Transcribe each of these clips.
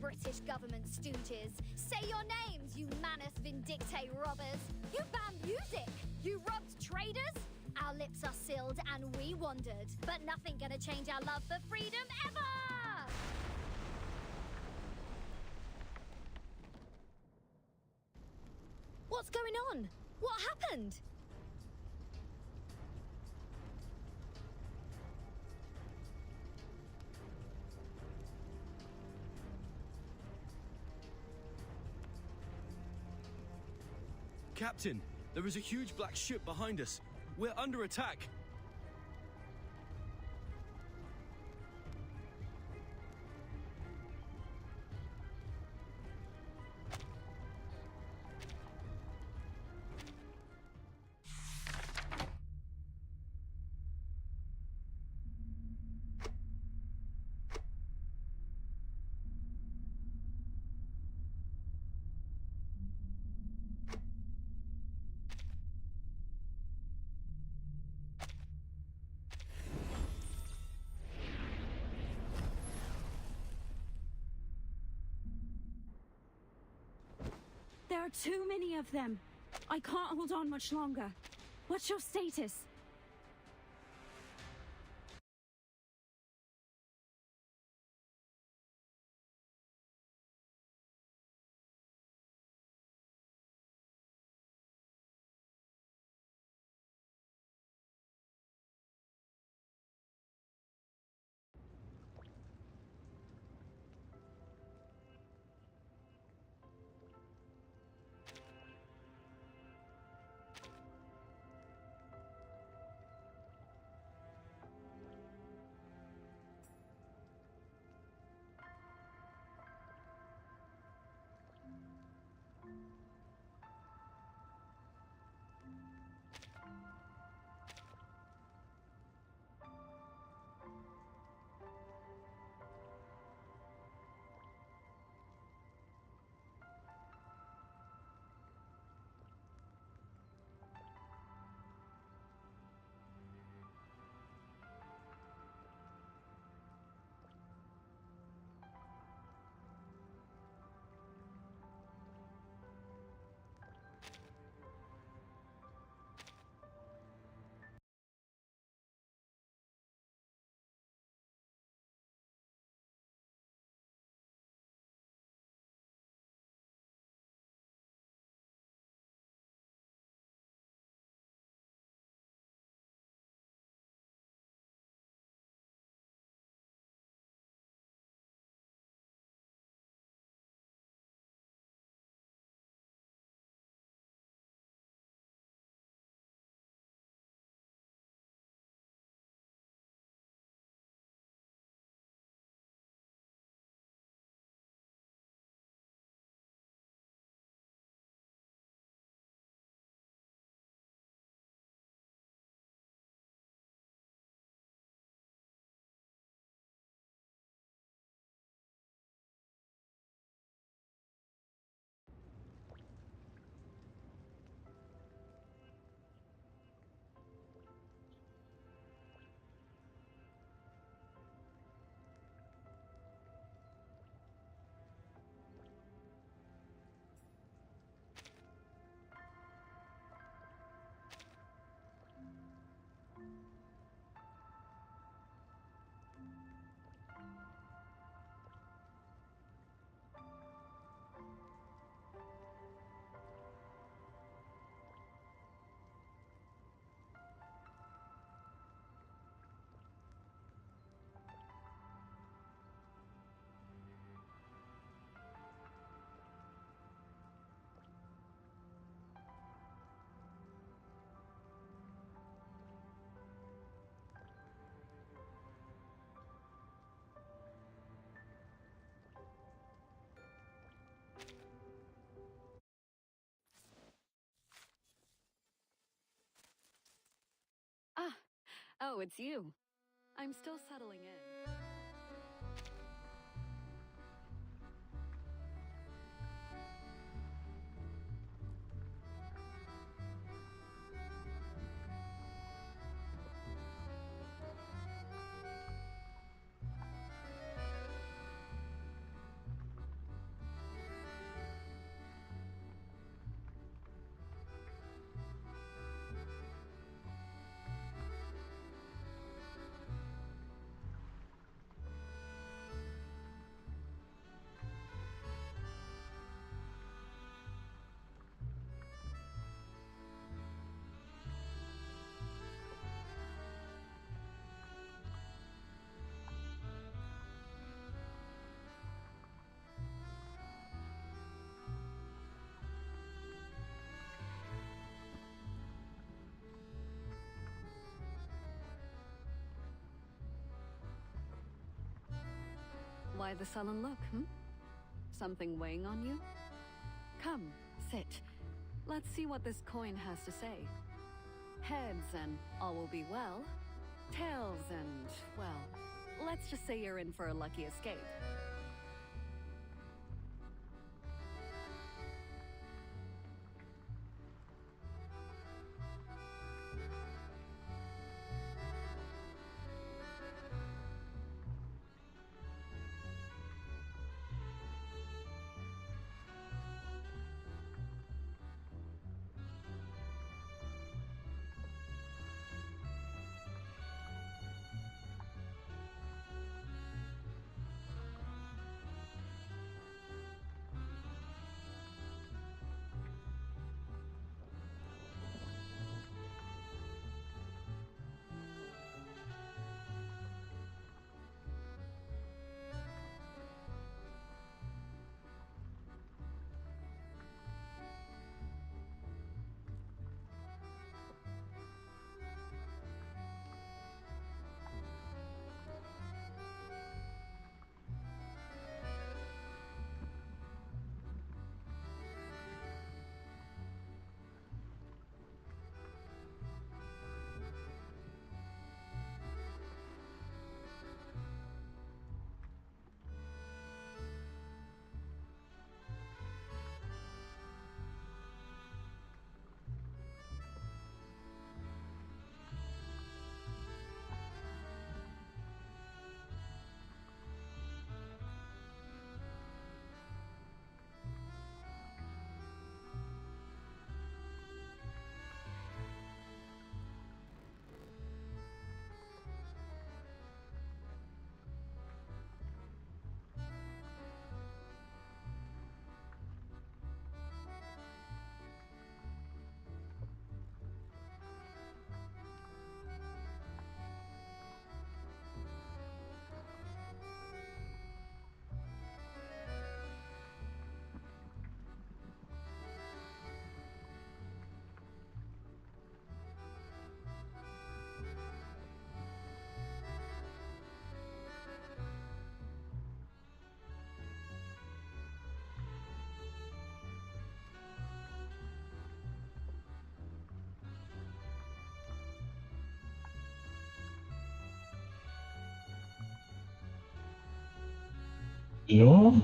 British government stooges. Say your names, you Manus Vindicte robbers. You banned music. You robbed traders. Our lips are sealed and we wandered. But nothing gonna change our love for freedom ever! What's going on? What happened? Captain, there is a huge black ship behind us. We're under attack. There are too many of them. I can't hold on much longer. What's your status? Oh, it's you. I'm still settling in. Why the sullen look, Something weighing on you? Come, sit. Let's see what this coin has to say. Heads and all will be well. Tails and, well, let's just say you're in for a lucky escape. Yo?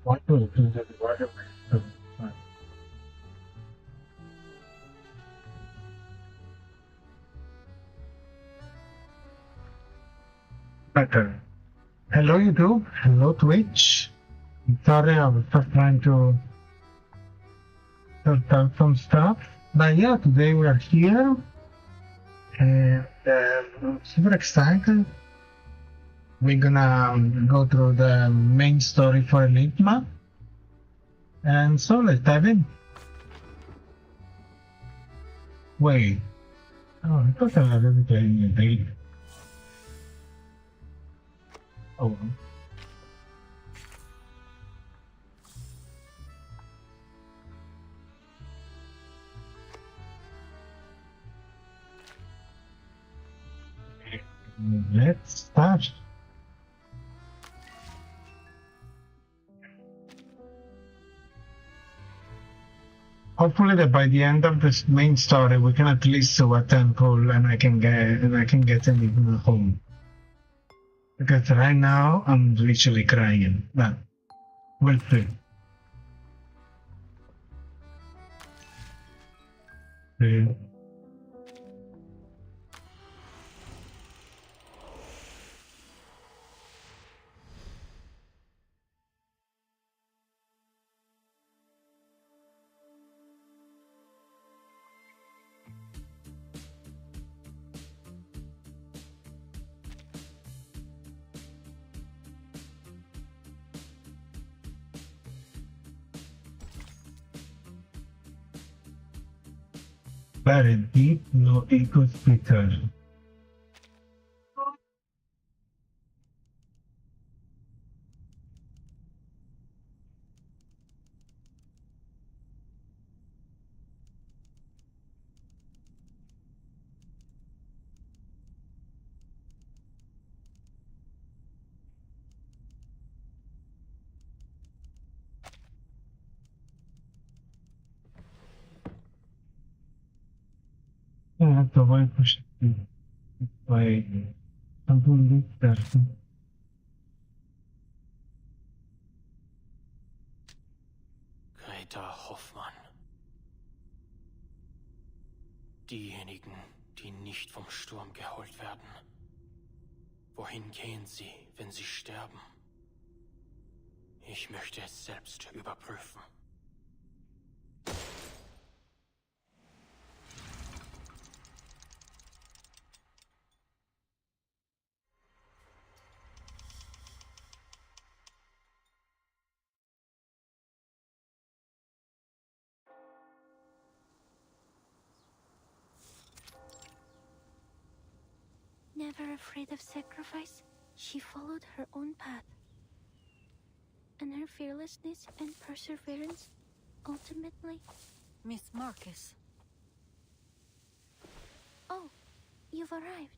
What to do the water better. Hello YouTube, hello Twitch. Sorry, I was just trying to sort out some stuff. But yeah, today we are here and I'm super excited. We're gonna go through the main story for Enigma. And so let's dive in. Wait. Oh, I thought I was getting a date. Oh. Let's start. Hopefully that by the end of this main story we can at least do a temple and I can get Enigma home. Because right now I'm literally crying. But we'll see. Very deep, no ego speaker. have to avoid pushing by something like that. Greta Hoffmann. Diejenigen, die nicht vom Sturm geholt werden. Wohin gehen sie, wenn sie sterben? Ich möchte es selbst überprüfen. Never afraid of sacrifice, she followed her own path. And her fearlessness and perseverance ultimately... Miss Marcus. Oh, you've arrived.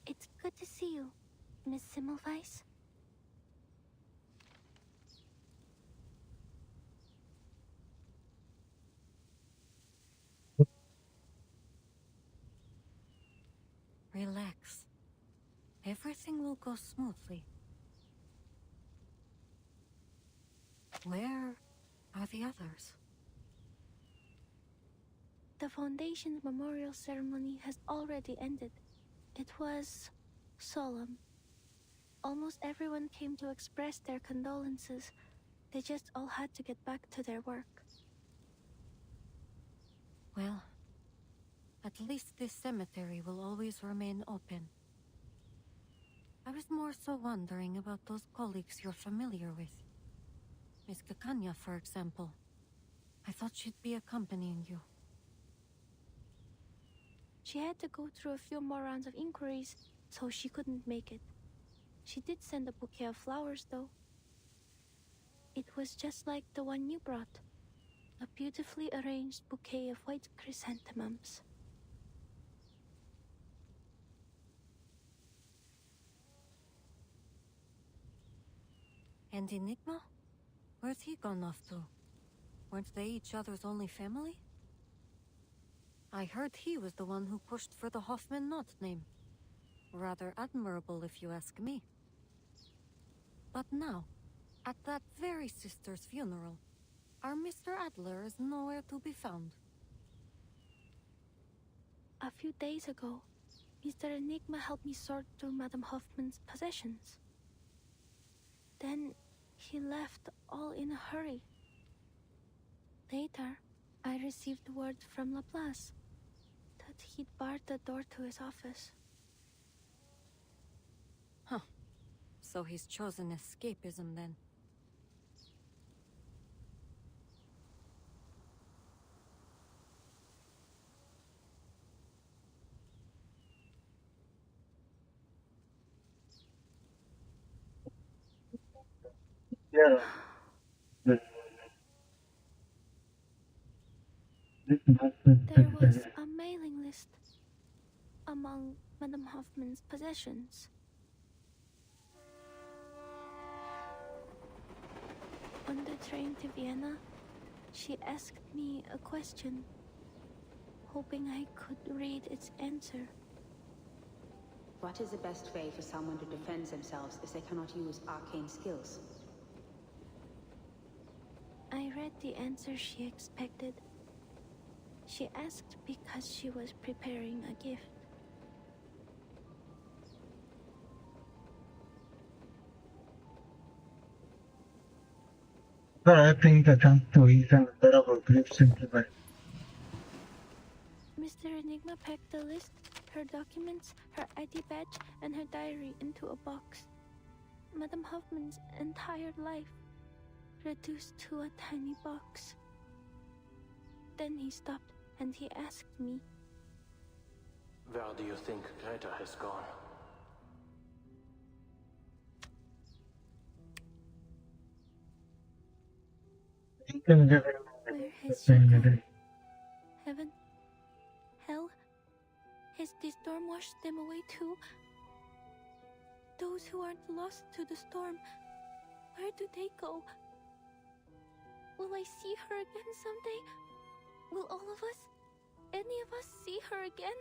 It's good to see you, Miss Semmelweis. Relax. Everything will go smoothly. Where are the others? The Foundation's memorial ceremony has already ended. It was solemn. Almost everyone came to express their condolences. They just all had to get back to their work. Well, at least this cemetery will always remain open. I was more so wondering about those colleagues you're familiar with. Miss Kakanya, for example. I thought she'd be accompanying you. She had to go through a few more rounds of inquiries, so she couldn't make it. She did send a bouquet of flowers, though. It was just like the one you brought. A beautifully arranged bouquet of white chrysanthemums. And Enigma? Where's he gone off to? Weren't they each other's only family? I heard he was the one who pushed for the Hoffman Knot name. Rather admirable, if you ask me. But now, at that very sister's funeral, our Mr. Adler is nowhere to be found. A few days ago, Mr. Enigma helped me sort through Madame Hoffman's possessions. Then, he left all in a hurry. Later, I received word from Laplace that he'd barred the door to his office. Huh. So he's chosen escapism then. Yeah. There was a mailing list among Madame Hoffman's possessions. On the train to Vienna, she asked me a question, hoping I could read its answer. What is the best way for someone to defend themselves if they cannot use arcane skills? I read the answer she expected. She asked because she was preparing a gift. But I think I come to eat an adorable grief simply by Mr. Enigma packed the list, her documents, her ID badge, and her diary into a box. Madame Hoffman's entire life reduced to a tiny box. Then he stopped and he asked me, Where do you think Greta has gone? where has she gone? Heaven? Hell? Has the storm washed them away too? Those who aren't lost to the storm Where do they go? Will I see her again someday? Will all of us, any of us, see her again?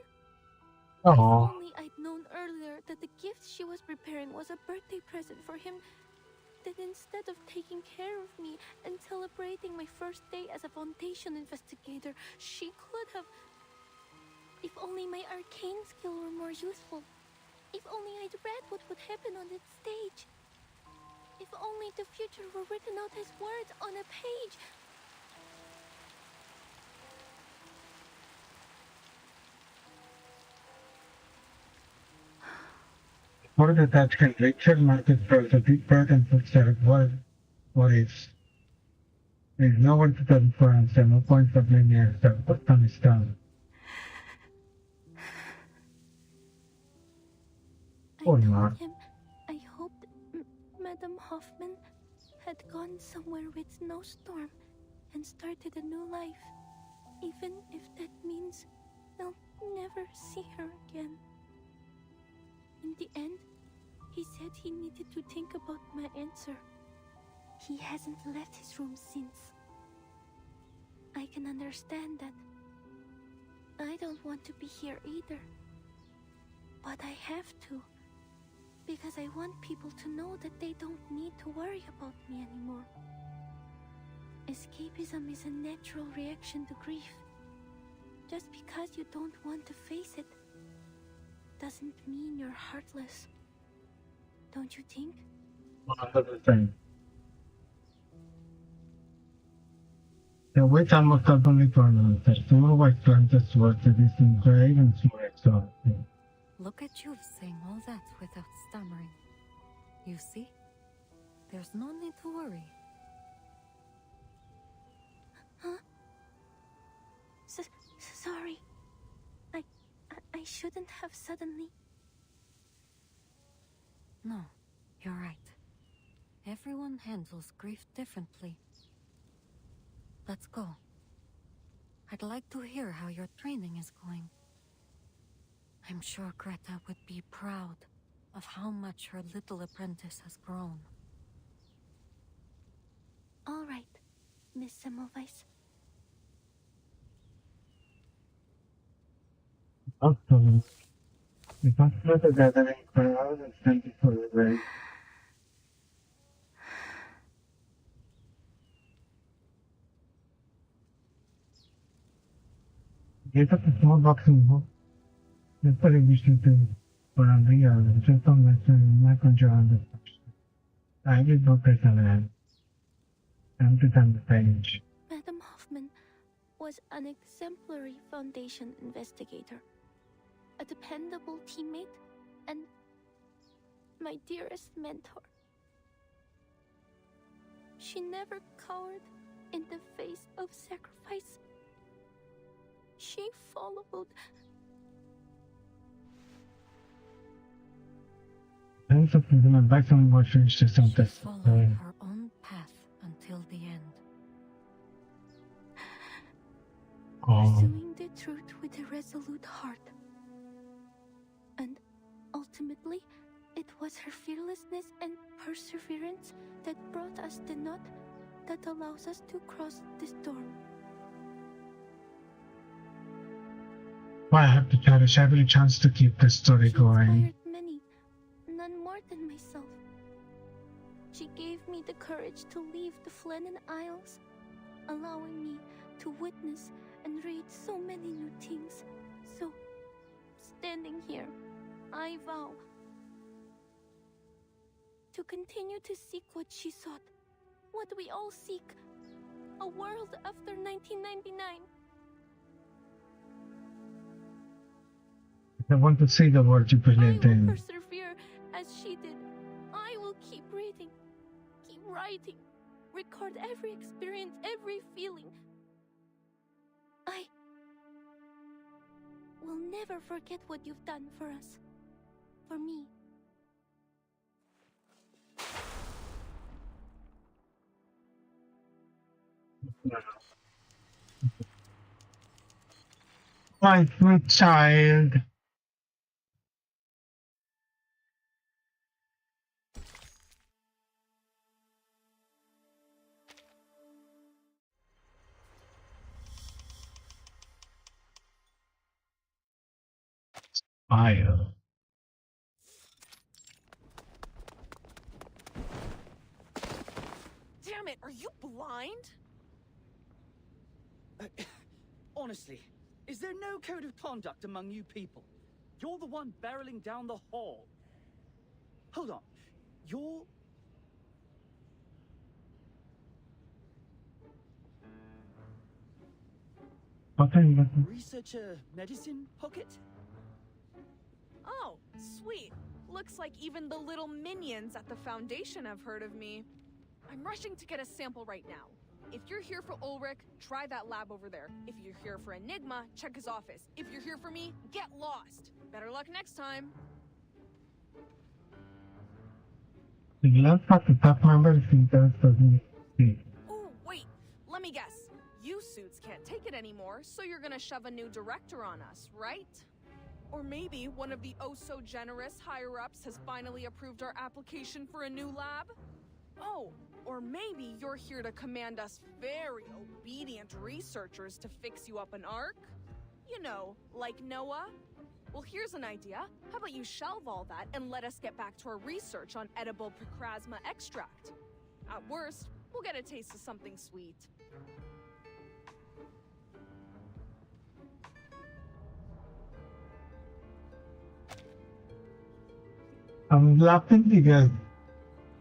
If Oh, only I'd known earlier that the gift she was preparing was a birthday present for him, then instead of taking care of me and celebrating my first day as a Foundation investigator, she could have... If only my arcane skill were more useful. If only I'd read what would happen on that stage. If only the future were written out as words on a page. for the that can Richard Market throws a deep breath and puts out what is. There's no one to turn for and no point for blaming yourself. What time is done? I Oh, told Mark. him I hoped Madame Hoffman had gone somewhere with Snowstorm and started a new life, even if that means I'll never see her again. In the end, he said he needed to think about my answer. He hasn't left his room since. I can understand that. I don't want to be here either. But I have to. Because I want people to know that they don't need to worry about me anymore. Escapism is a natural reaction to grief. Just because you don't want to face it doesn't mean you're heartless. Don't you think? 100%. The wait almost suddenly for an answer. Small white plants towards the distant grave and small exhausting. Look at you saying all that without stammering. You see? There's no need to worry. Huh? Sorry. I shouldn't have suddenly... No, you're right. Everyone handles grief differently. Let's go. I'd like to hear how your training is going. I'm sure Greta would be proud of how much her little apprentice has grown. All right, Miss Semmelweis. Also, we consider the gathering crowd and thank you for the rain. Get up a small box in book. The television to for a real just on my control on the I will book as a man. Time to turn the page. Madame Hoffman was an exemplary Foundation investigator, a dependable teammate, and my dearest mentor. She never cowered in the face of sacrifice. She followed... Thanks for the advice on what finished the She sentence. followed her own path until the end. Pursuing the truth with a resolute heart. And ultimately, it was her fearlessness and perseverance that brought us the knot that allows us to cross the storm. I have to cherish every chance to keep the story She going. inspired many, none more than myself. She gave me the courage to leave the Flennon Isles, allowing me to witness and read so many new things. So, standing here, I vow to continue to seek what she sought, what we all seek, a world after 1999. I want to see the world you I believed will in. persevere as she did. I will keep reading, keep writing, record every experience, every feeling. I will never forget what you've done for us, for me. My sweet child. fire. Damn it, are you blind? Honestly, is there no code of conduct among you people? You're the one barreling down the hall. Hold on. You're... Okay. Researcher Medicine Pocket? Oh, sweet. Looks like even the little minions at the Foundation have heard of me. I'm rushing to get a sample right now. If you're here for Ulrich, try that lab over there. If you're here for Enigma, check his office. If you're here for me, get lost. Better luck next time. The last part the top member is interested. Ooh, wait. Let me guess. You suits can't take it anymore, so you're gonna shove a new director on us, right? Or maybe one of the oh-so-generous higher-ups has finally approved our application for a new lab? Oh, or maybe you're here to command us very obedient researchers to fix you up an arc? You know, like Noah? Well, here's an idea. How about you shelve all that and let us get back to our research on edible picrasma extract? At worst, we'll get a taste of something sweet. I'm laughing because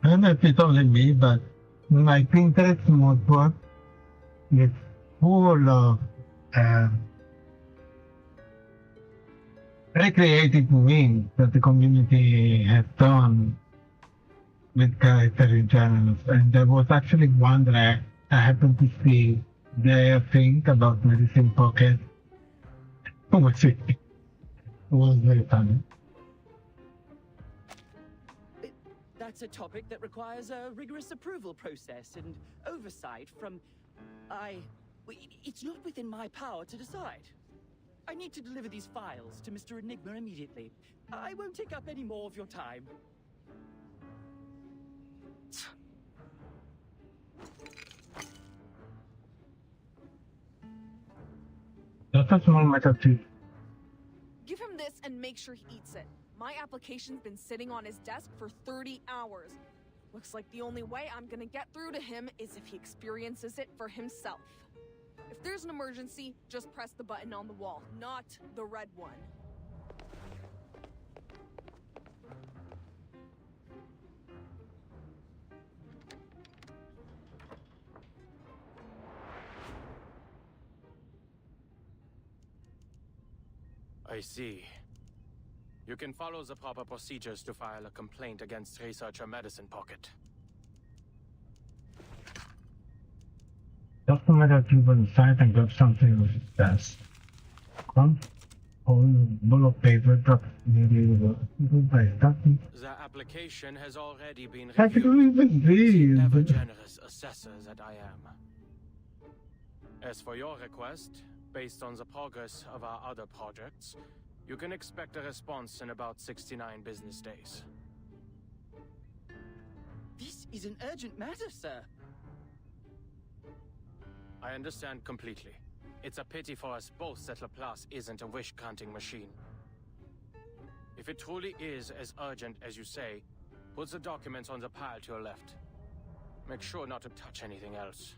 I don't know if it's only me, but my Pinterest notebook is full of very creative memes that the community has done with character channels. And there was actually one that I happened to see their thing about Medicine Pocket. It was very funny. That's a topic that requires a rigorous approval process and oversight from... It's not within my power to decide. I need to deliver these files to Mr. Enigma immediately. I won't take up any more of your time. That's a small matter too. Give him this and make sure he eats it. My application's been sitting on his desk for 30 hours. Looks like the only way I'm gonna get through to him is if he experiences it for himself. If there's an emergency, just press the button on the wall, not the red one. I see. You can follow the proper procedures to file a complaint against Researcher Medicine Pocket. Just a matter of you on the side and grab something with his desk. One whole bowl of paper dropped by something. The application has already been I can reviewed. even The read. ever generous assessor that I am. As for your request, based on the progress of our other projects, you can expect a response in about 69 business days. This is an urgent matter, sir. I understand completely. It's a pity for us both that Laplace isn't a wish-granting machine. If it truly is as urgent as you say, put the documents on the pile to your left. Make sure not to touch anything else.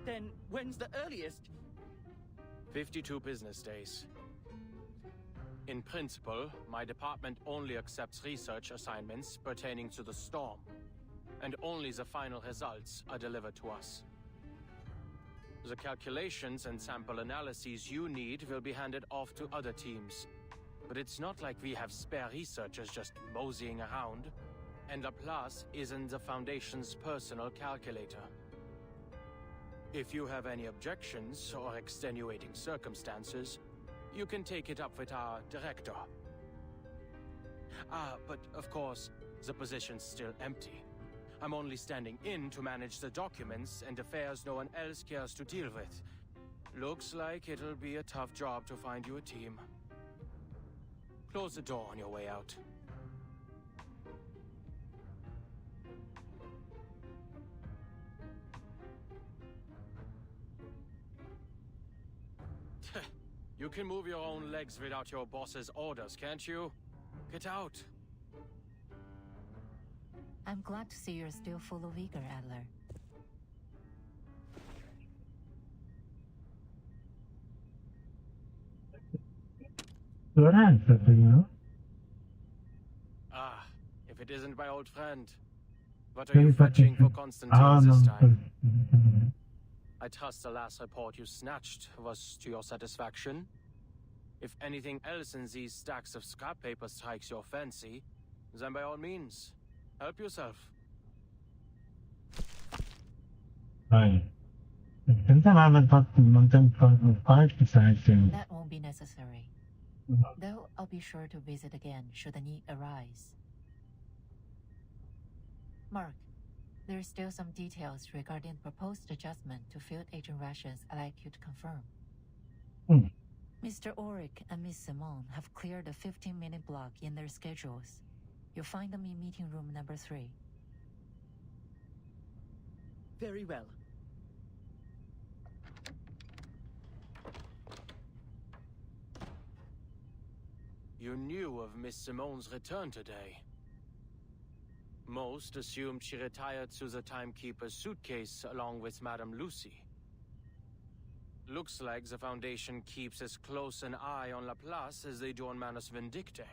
Then when's the earliest? 52 business days. In principle, my department only accepts research assignments pertaining to the storm, and only the final results are delivered to us. The calculations and sample analyses you need will be handed off to other teams, but it's not like we have spare researchers just moseying around, and Laplace isn't the Foundation's personal calculator. If you have any objections or extenuating circumstances, you can take it up with our director. But of course, the position's still empty. I'm only standing in to manage the documents and affairs no one else cares to deal with. Looks like it'll be a tough job to find you a team. Close the door on your way out. You You can move your own legs without your boss's orders, can't you? Get out. I'm glad to see you're still full of vigor, Adler. Your answer, you know? Ah, if it isn't my old friend. What are you fetching for Constantine this time? I trust the last report you snatched was to your satisfaction. If anything else in these stacks of scrap paper strikes your fancy, then by all means, help yourself. Right. Since I haven't talked to Mountain Park besides him. That won't be necessary. Though I'll be sure to visit again should the need arise. Mark, there's still some details regarding the proposed adjustment to field agent rations I'd like you to confirm. Mr. Ulrich and Miss Simone have cleared a 15-minute block in their schedules. You'll find them in meeting room number 3. Very well. You knew of Miss Simone's return today. Most assumed she retired to the timekeeper's suitcase along with Madame Lucy. Looks like the Foundation keeps as close an eye on Laplace as they do on Manus Vindictae.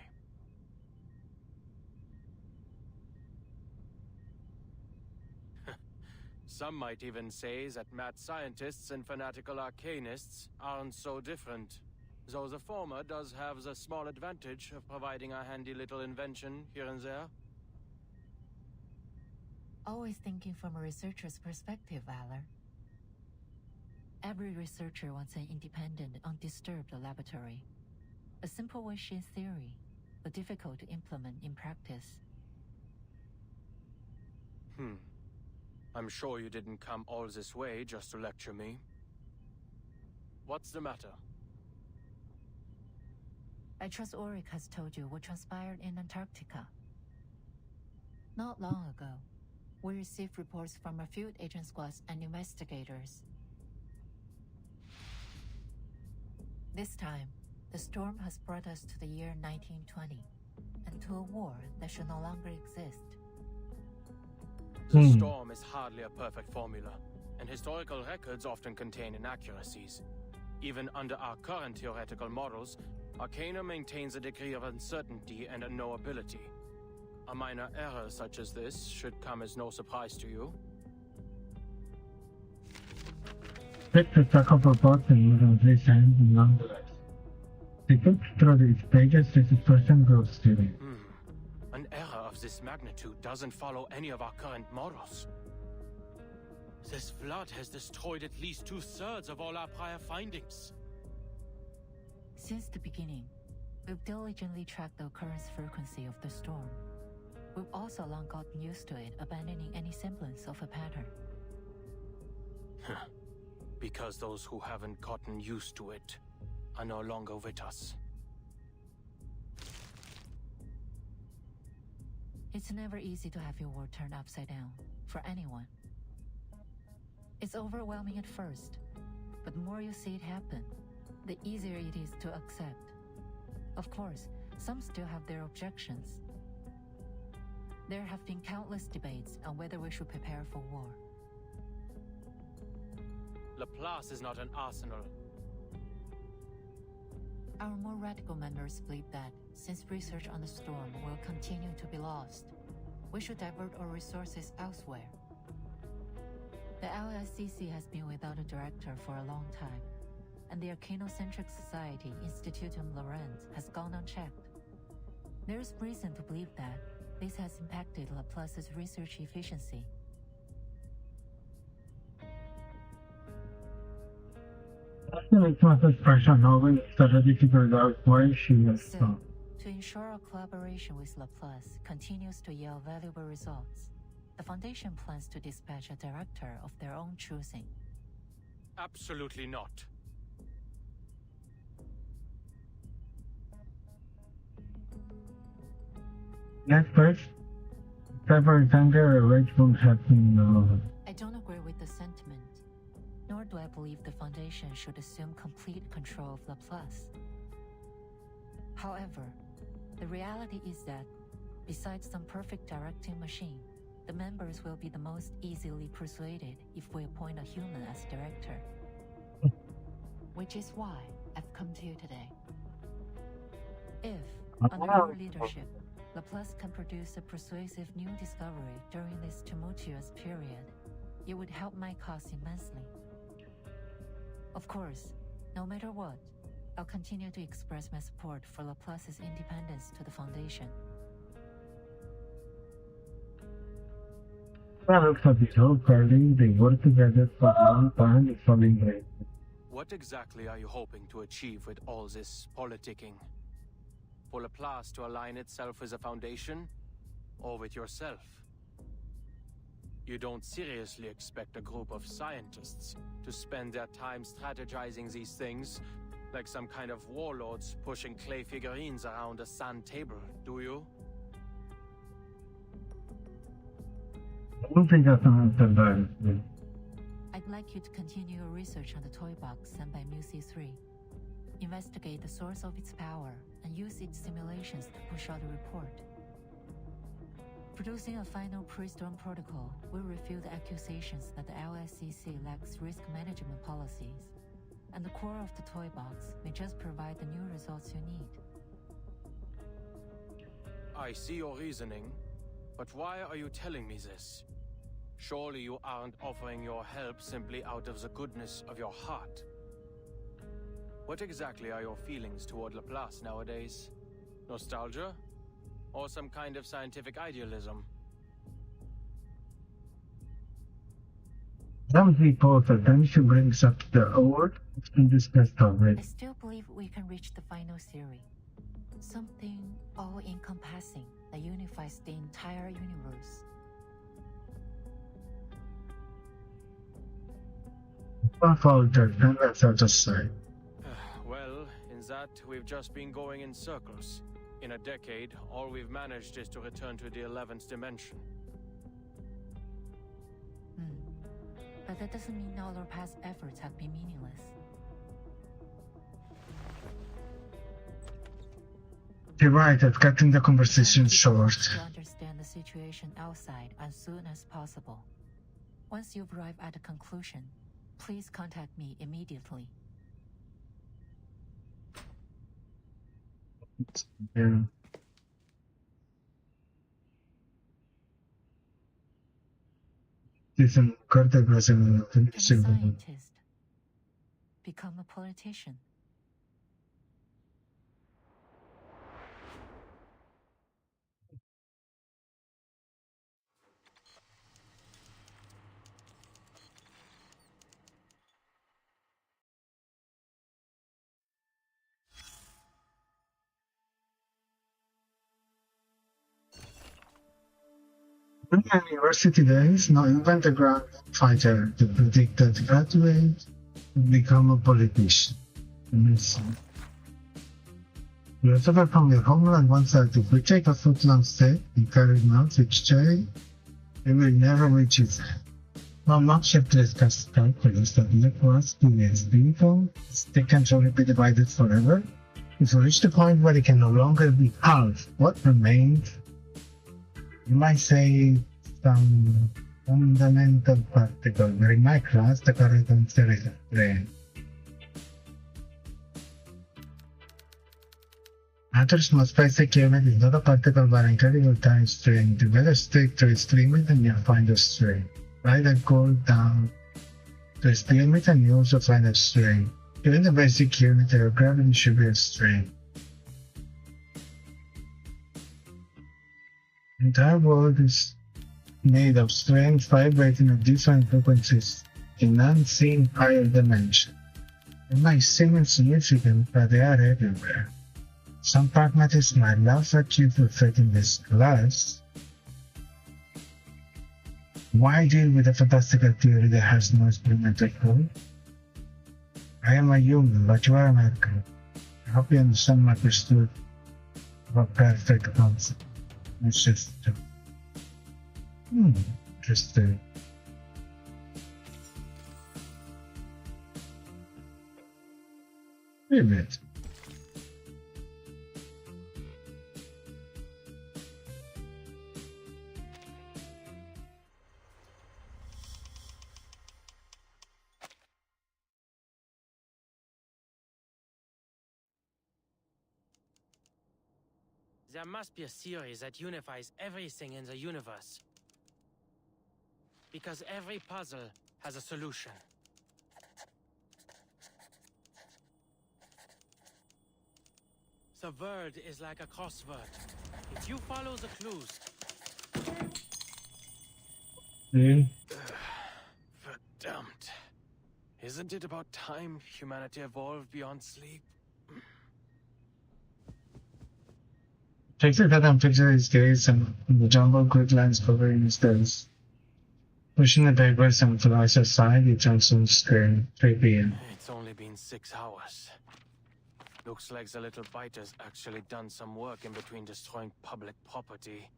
Some might even say that mad scientists and fanatical arcanists aren't so different, though the former does have the small advantage of providing a handy little invention here and there. Always thinking from a researcher's perspective, Valor. Every researcher wants an independent, undisturbed laboratory. A simple wish in theory, but difficult to implement in practice. I'm sure you didn't come all this way just to lecture me. What's the matter? I trust Ulrich has told you what transpired in Antarctica. Not long ago, we received reports from our field agent squads and investigators. This time, the storm has brought us to the year 1920, and to a war that should no longer exist. The storm is hardly a perfect formula, and historical records often contain inaccuracies. Even under our current theoretical models, Arcana maintains a degree of uncertainty and unknowability. A minor error such as this should come as no surprise to you. It's a stack of reports and using this hand nonetheless. They put through these pages this expression grows steady. An error of this magnitude doesn't follow any of our current models. This flood has destroyed at least 2/3 of all our prior findings. Since the beginning, we've diligently tracked the occurrence frequency of the storm. We've also long gotten used to it, abandoning any semblance of a pattern. Because those who haven't gotten used to it are no longer with us. It's never easy to have your world turned upside down, for anyone. It's overwhelming at first, but the more you see it happen, the easier it is to accept. Of course, some still have their objections. There have been countless debates on whether we should prepare for war. Laplace is not an arsenal. Our more radical members believe that, since research on the storm will continue to be lost, we should divert our resources elsewhere. The LSCC has been without a director for a long time, and the Arcanocentric Society Institutum Laurent has gone unchecked. There is reason to believe that this has impacted Laplace's research efficiency. It's not a special novel, it's already figured out why she was So, to ensure our collaboration with Laplace continues to yield valuable results, the Foundation plans to dispatch a director of their own choosing. Absolutely not. At first, Cypher is anger, rage won't happen. I don't agree with the sentiment, nor do I believe the Foundation should assume complete control of Laplace. However, the reality is that, besides some perfect directing machine, the members will be the most easily persuaded if we appoint a human as director. Which is why I've come to you today. If, under your leadership, Laplace can produce a persuasive new discovery during this tumultuous period, it would help my cause immensely. Of course, no matter what, I'll continue to express my support for Laplace's independence to the Foundation. Well, for the whole party, they work together for a long time before being great. What exactly are you hoping to achieve with all this politicking? For Laplace to align itself with a Foundation? Or with yourself? You don't seriously expect a group of scientists to spend their time strategizing these things like some kind of warlords pushing clay figurines around a sand table, do you? I don't think that's an answer that. I'd like you to continue your research on the toy box sent by MUC3. Investigate the source of its power and use its simulations to push out a report. Producing a final pre-storm protocol will refute the accusations that the LSCC lacks risk management policies, and the core of the toy box may just provide the new results you need. I see your reasoning, but why are you telling me this? Surely you aren't offering your help simply out of the goodness of your heart. What exactly are your feelings toward Laplace nowadays? Nostalgia? Or some kind of scientific idealism? Some people attention brings up the old and discussed already. I still believe we can reach the final theory. Something all-encompassing that unifies the entire universe. Don't follow judgment, that's what I just say. Well, in that, we've just been going in circles. In a decade, all we've managed is to return to the 11th dimension. But that doesn't mean all our past efforts have been meaningless. You're right at cutting the conversation short. To understand the situation outside as soon as possible. Once you've arrived at a conclusion, please contact me immediately. Yeah. Listen, contact was Become a scientist. Become a politician. In university days, no invent a ground fighter to predict that graduate would become a politician. Philosopher from your homeland once said if we take a foot-long step and carry it out each day, we will never reach its end. Now, not shift to discuss calculus that equals is beautiful, they can only be divided forever. If we reach the point where it can no longer be half what remains, you might say some fundamental particle, but in my class, the correct answer is brain. Matters most basic unit is not a particle but an incredible time string. To get a stick to its limit and you find a string. Write a code down to its limit and you also find a string. Given the basic unit, your gravity should be a string. The entire world is made of strings vibrating at different frequencies in unseen higher dimensions. They might seem insignificant, but they are everywhere. Some pragmatists might laugh at you for fitting this class. Why deal with a fantastical theory that has no experimental code? I am a human, but you are an actor. I hope you understand my pursuit of a perfect concept. It's just interesting. Wait a minute. There must be a theory that unifies everything in the universe. Because every puzzle has a solution. The world is like a crossword. If you follow the clues... Verdammt. Isn't it about time humanity evolved beyond sleep? Takes a cut and picture his gaze and the jumbled quick lines covering his desk. Pushing the papers and flies aside, he turns to the screen. 3 p.m. It's only been 6 hours. Looks like the little biter's actually done some work in between destroying public property.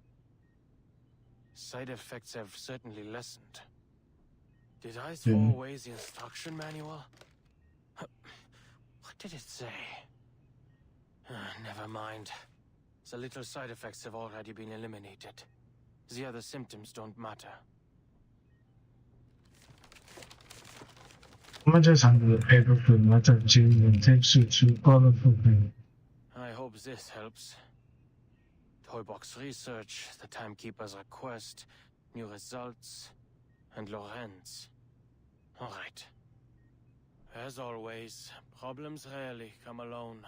Side effects have certainly lessened. Did I throw away the instruction manual? What did it say? Never mind. The little side effects have already been eliminated. The other symptoms don't matter. Images under the paper with much of Jim and takes you through colorful things. I hope this helps. Toybox research, the timekeeper's request, new results, and Lorenz. All right. As always, problems rarely come alone.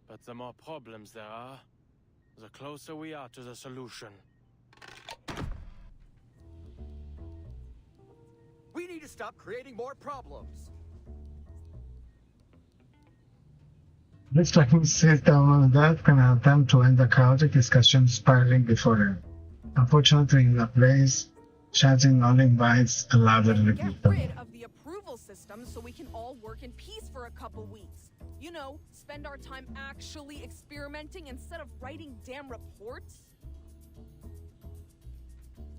But the more problems there are, the closer we are to the solution. We need to stop creating more problems. Looks like he sits down on that can help them to end the chaotic discussion spiraling before them. Unfortunately, in the place, shouting only invites a louder Get rid of the approval system so we can all work in peace for a couple weeks. You know, spend our time actually experimenting instead of writing damn reports.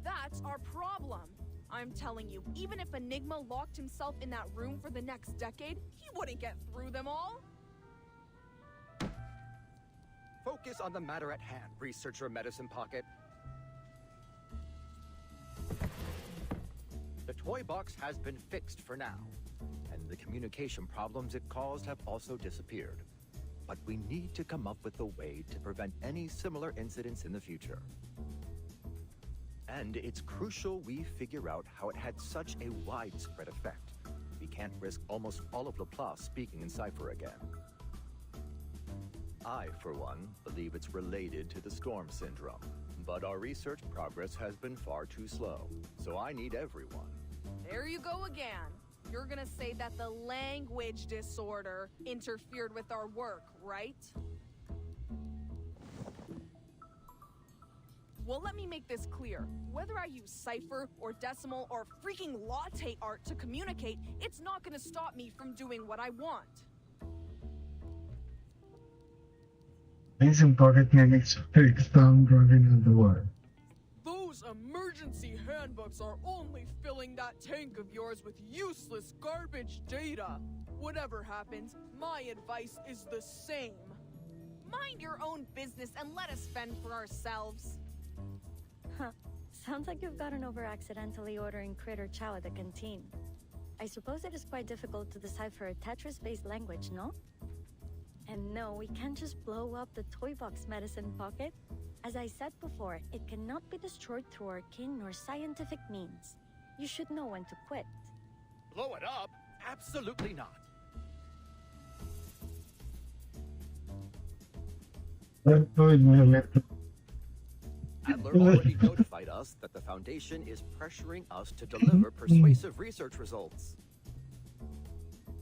That's our problem. I'm telling you, even if Enigma locked himself in that room for the next decade, he wouldn't get through them all. Focus on the matter at hand, researcher Medicine Pocket. The toy box has been fixed for now, and the communication problems it caused have also disappeared. But we need to come up with a way to prevent any similar incidents in the future. And it's crucial we figure out how it had such a widespread effect. We can't risk almost all of Laplace speaking in Cypher again. I, for one, believe it's related to the storm syndrome. But our research progress has been far too slow, so I need everyone. There you go again. You're gonna say that the language disorder interfered with our work, right? Well, let me make this clear. Whether I use Cypher or Decimal or freaking latte art to communicate, it's not gonna stop me from doing what I want. These important mimics fix them driving on the world. Those emergency handbooks are only filling that tank of yours with useless garbage data. Whatever happens, my advice is the same. Mind your own business and let us fend for ourselves. Huh. Sounds like you've gotten over accidentally ordering critter chow at the canteen. I suppose it is quite difficult to decipher a Tetris-based language, no? And no, we can't just blow up the toy box, Medicine Pocket. As I said before, it cannot be destroyed through arcane or scientific means. You should know when to quit. Blow it up? Absolutely not. Adler already notified us that the Foundation is pressuring us to deliver persuasive research results.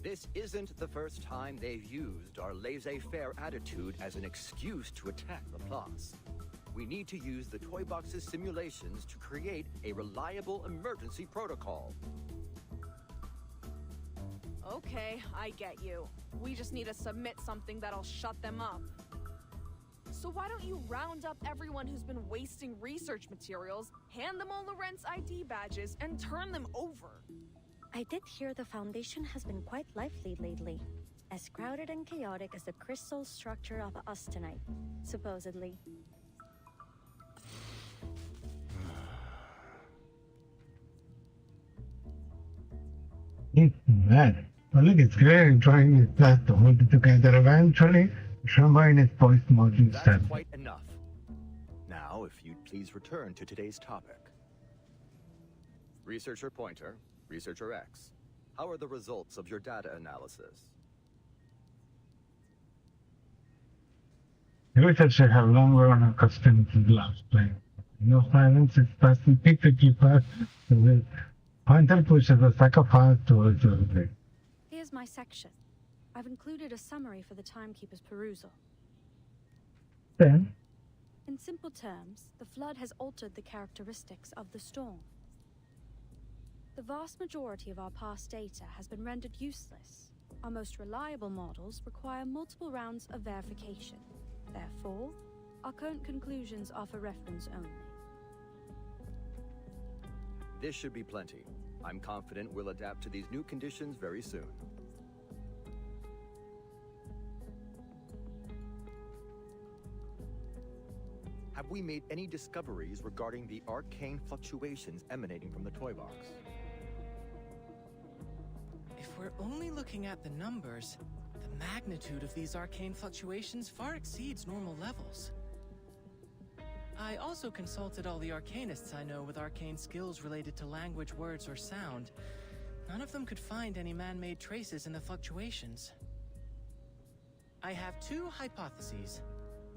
This isn't the first time they've used our laissez-faire attitude as an excuse to attack Laplace. We need to use the toy box's simulations to create a reliable emergency protocol. Okay, I get you. We just need to submit something that'll shut them up. So why don't you round up everyone who's been wasting research materials, hand them all Lorenz ID badges, and turn them over? I did hear the Foundation has been quite lively lately. As crowded and chaotic as the crystal structure of austenite, supposedly. It's mad. Well, look, it's great trying his best to hold it together. Eventually, Shamba in his voice module That's said, quite enough. Now, if you'd please return to today's topic. Researcher Pointer, Researcher X, how are the results of your data analysis? The researcher have long grown accustomed to the last plane. No silence is passing picture past the Pointer pushes a sack of files towards the other. Here's my section. I've included a summary for the timekeeper's perusal. Then, In simple terms, the flood has altered the characteristics of the storm. The vast majority of our past data has been rendered useless. Our most reliable models require multiple rounds of verification. Therefore, our current conclusions offer reference only. This should be plenty. I'm confident we'll adapt to these new conditions very soon. Have we made any discoveries regarding the arcane fluctuations emanating from the toy box? If we're only looking at the numbers, the magnitude of these arcane fluctuations far exceeds normal levels. I also consulted all the arcanists I know with arcane skills related to language, words, or sound. None of them could find any man-made traces in the fluctuations. I have two hypotheses.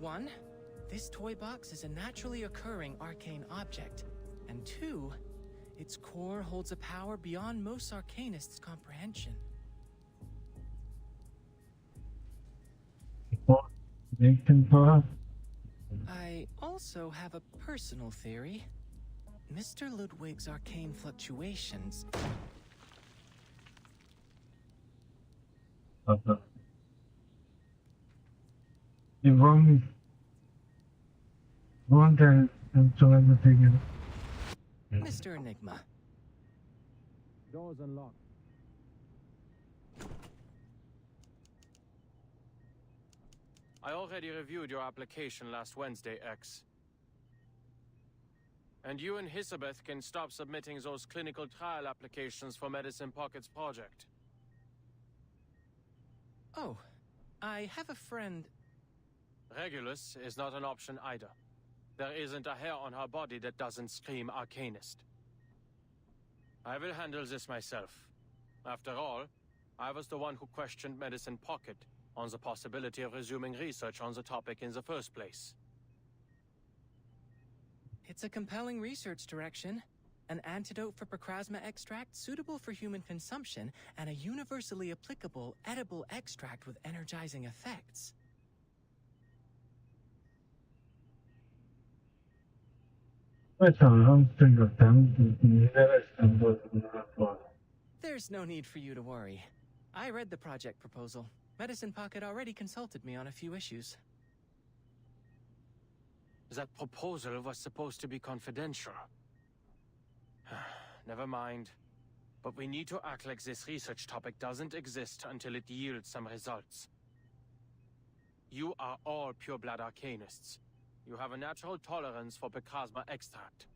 One, this toy box is a naturally occurring arcane object. And two, its core holds a power beyond most arcanists' comprehension. I also have a personal theory. Mr. Ludwig's arcane fluctuations... You wrong and so everything. Mr. Enigma. Doors unlocked. I already reviewed your application last Wednesday, X. And you and Elizabeth can stop submitting those clinical trial applications for Medicine Pocket's project. Oh, I have a friend... Regulus is not an option either. There isn't a hair on her body that doesn't scream Arcanist. I will handle this myself. After all, I was the one who questioned Medicine Pocket on the possibility of resuming research on the topic in the first place. It's a compelling research direction. An antidote for Procrasma extract suitable for human consumption, and a universally applicable, edible extract with energizing effects. There's no need for you to worry. I read the project proposal. Medicine Pocket already consulted me on a few issues. That proposal was supposed to be confidential. Never mind. But we need to act like this research topic doesn't exist until it yields some results. You are all pure-blood arcanists. You have a natural tolerance for Procrasma extract.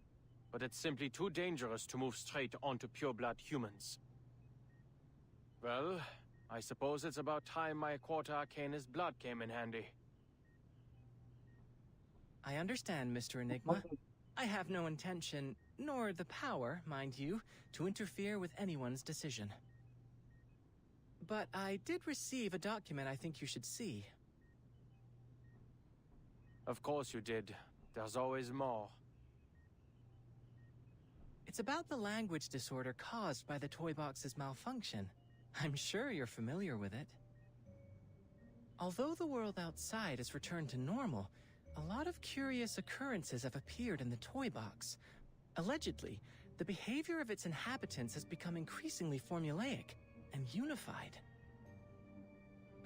But it's simply too dangerous to move straight onto pure-blood humans. Well, I suppose it's about time my quarter arcanist blood came in handy. I understand, Mr. Enigma. I have no intention, nor the power, mind you, to interfere with anyone's decision. But I did receive a document I think you should see. Of course you did. There's always more. It's about the language disorder caused by the toy box's malfunction. I'm sure you're familiar with it. Although the world outside has returned to normal, a lot of curious occurrences have appeared in the toy box. Allegedly, the behavior of its inhabitants has become increasingly formulaic and unified.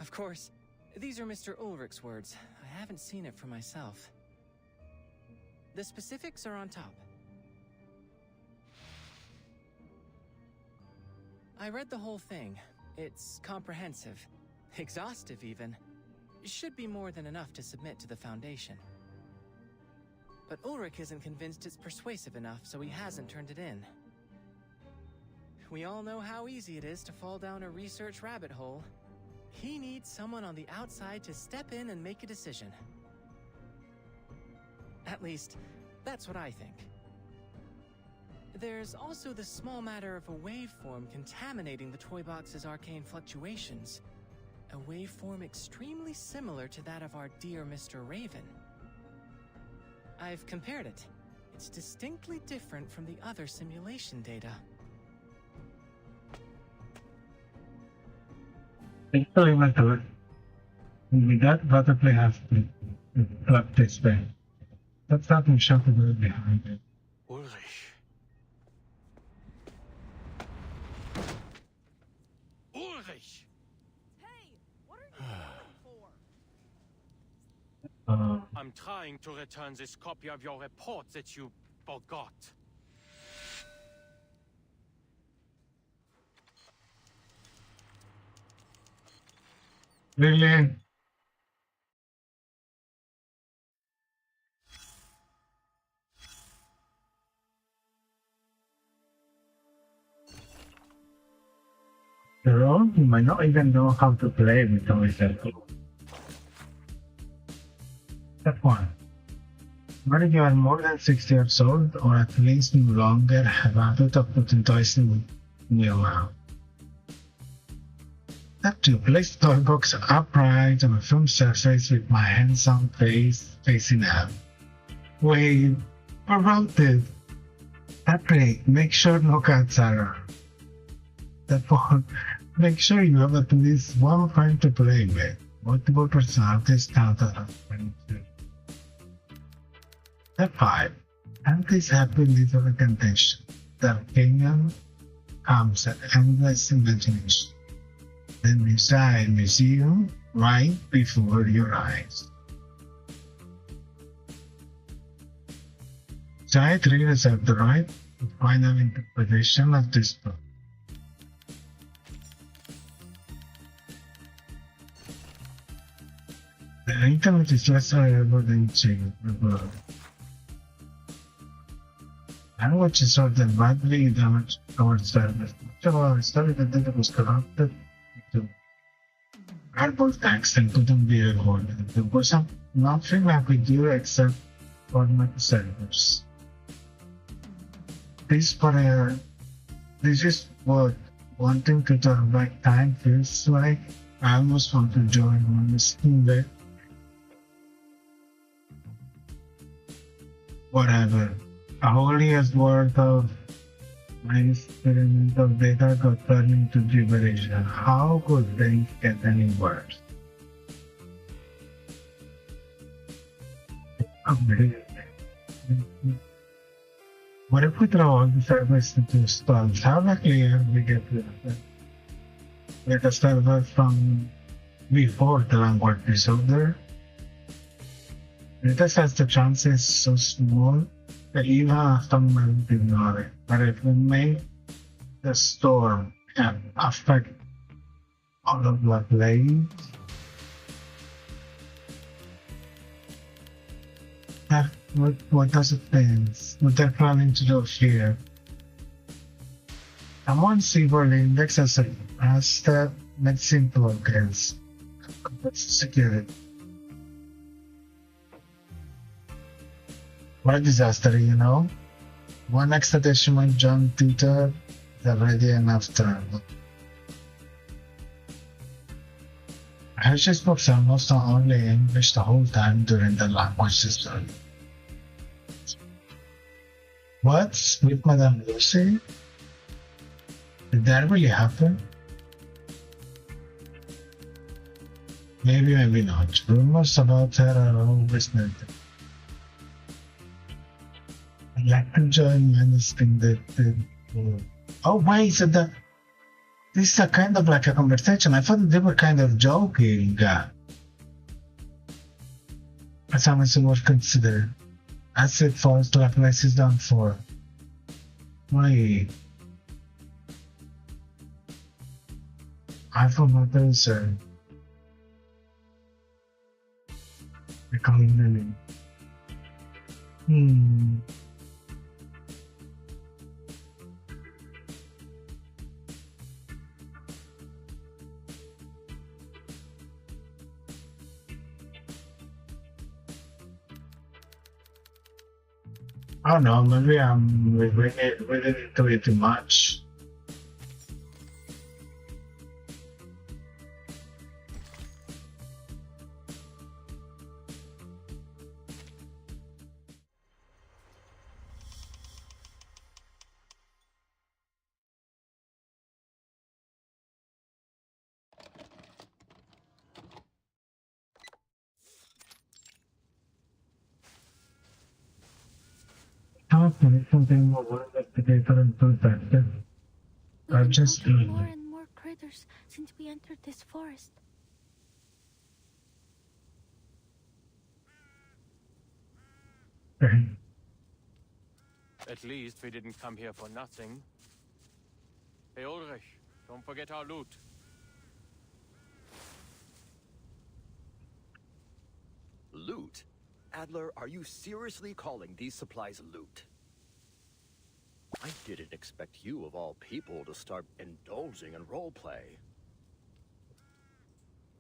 Of course, these are Mr. Ulrich's words. I haven't seen it for myself. The specifics are on top. I read the whole thing. It's comprehensive. Exhaustive, even. Should be more than enough to submit to the Foundation. But Ulrich isn't convinced it's persuasive enough, so he hasn't turned it in. We all know how easy it is to fall down a research rabbit hole. He needs someone on the outside to step in and make a decision. At least, that's what I think. There's also the small matter of a waveform contaminating the toy box's arcane fluctuations. A waveform extremely similar to that of our dear Mr. Raven. I've compared it. It's distinctly different from the other simulation data. Experimental. With that, butterfly has to plug this way. That's not unshockable behind it. Ulrich. Ulrich! Hey, what are you looking for? I'm trying to return this copy of your report that you forgot. Really? After all, you might not even know how to play with toys at all. Step 1. Whether you are more than 60 years old or at least no longer have a habit of putting toys in your mouth. Step 2. Place the toy box upright on a firm surface with my hands on facing up. Wait, what about it? Step 3. Make sure no cats are around. Step 4. Make sure you have at least one friend to play with. Multiple personalities count as a friend too. Step 5. Anti's happy little incantation. The opinion comes at endless imagination. Then inside museum right before your eyes. Side 3 reserve the right to final interpretation of this book. The internet is less reliable than the language is sorted badly damaged towards service. Much of our story that data was corrupted to cardboard text and couldn't be recorded. There was nothing like we do except format servers. This is what wanting to turn back time feels like. I almost want to join on the Steam Deck. Whatever. A whole year's worth of my experimental data got turned into gibberish. How could things get any worse? What if we throw all the servers into stalls? How likely are we get a server from before the language disorder? It has the chances so small that even someone will ignore it. But if we make the storm affect all of the plays, what does it mean? What they're planning to do here? Someone see where the index has that medicine progress. Security. What a disaster, you know? One extra decimal jump tutor is already enough trouble. Hershey spoke almost only English the whole time during the language study. What? With Madame Lucy? Did that really happen? Maybe, maybe not. Rumors about her are always negative. I'd like to join anything that oh wait, so this is a kind of like a conversation. I thought they were kind of joking. As long as it was considered. As it falls to a place is done for. Wait. I forgot to say. Becoming the name. I don't know, maybe I'm reading into it too much. Something more investigator and protected. We've just encountered more and more critters since we entered this forest. At least we didn't come here for nothing. Hey Ulrich, don't forget our loot. Loot? Adler, are you seriously calling these supplies loot? I didn't expect you, of all people, to start indulging in roleplay.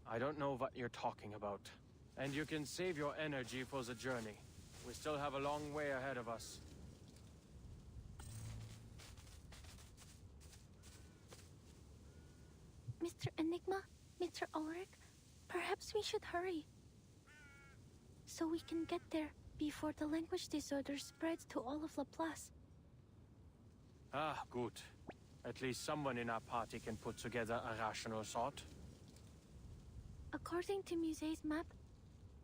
I don't know what you're talking about. And you can save your energy for the journey. We still have a long way ahead of us. Mr. Enigma, Mr. Ulrich, perhaps we should hurry. So we can get there before the language disorder spreads to all of Laplace. Ah, good. At least someone in our party can put together a rational thought. According to Muse's map,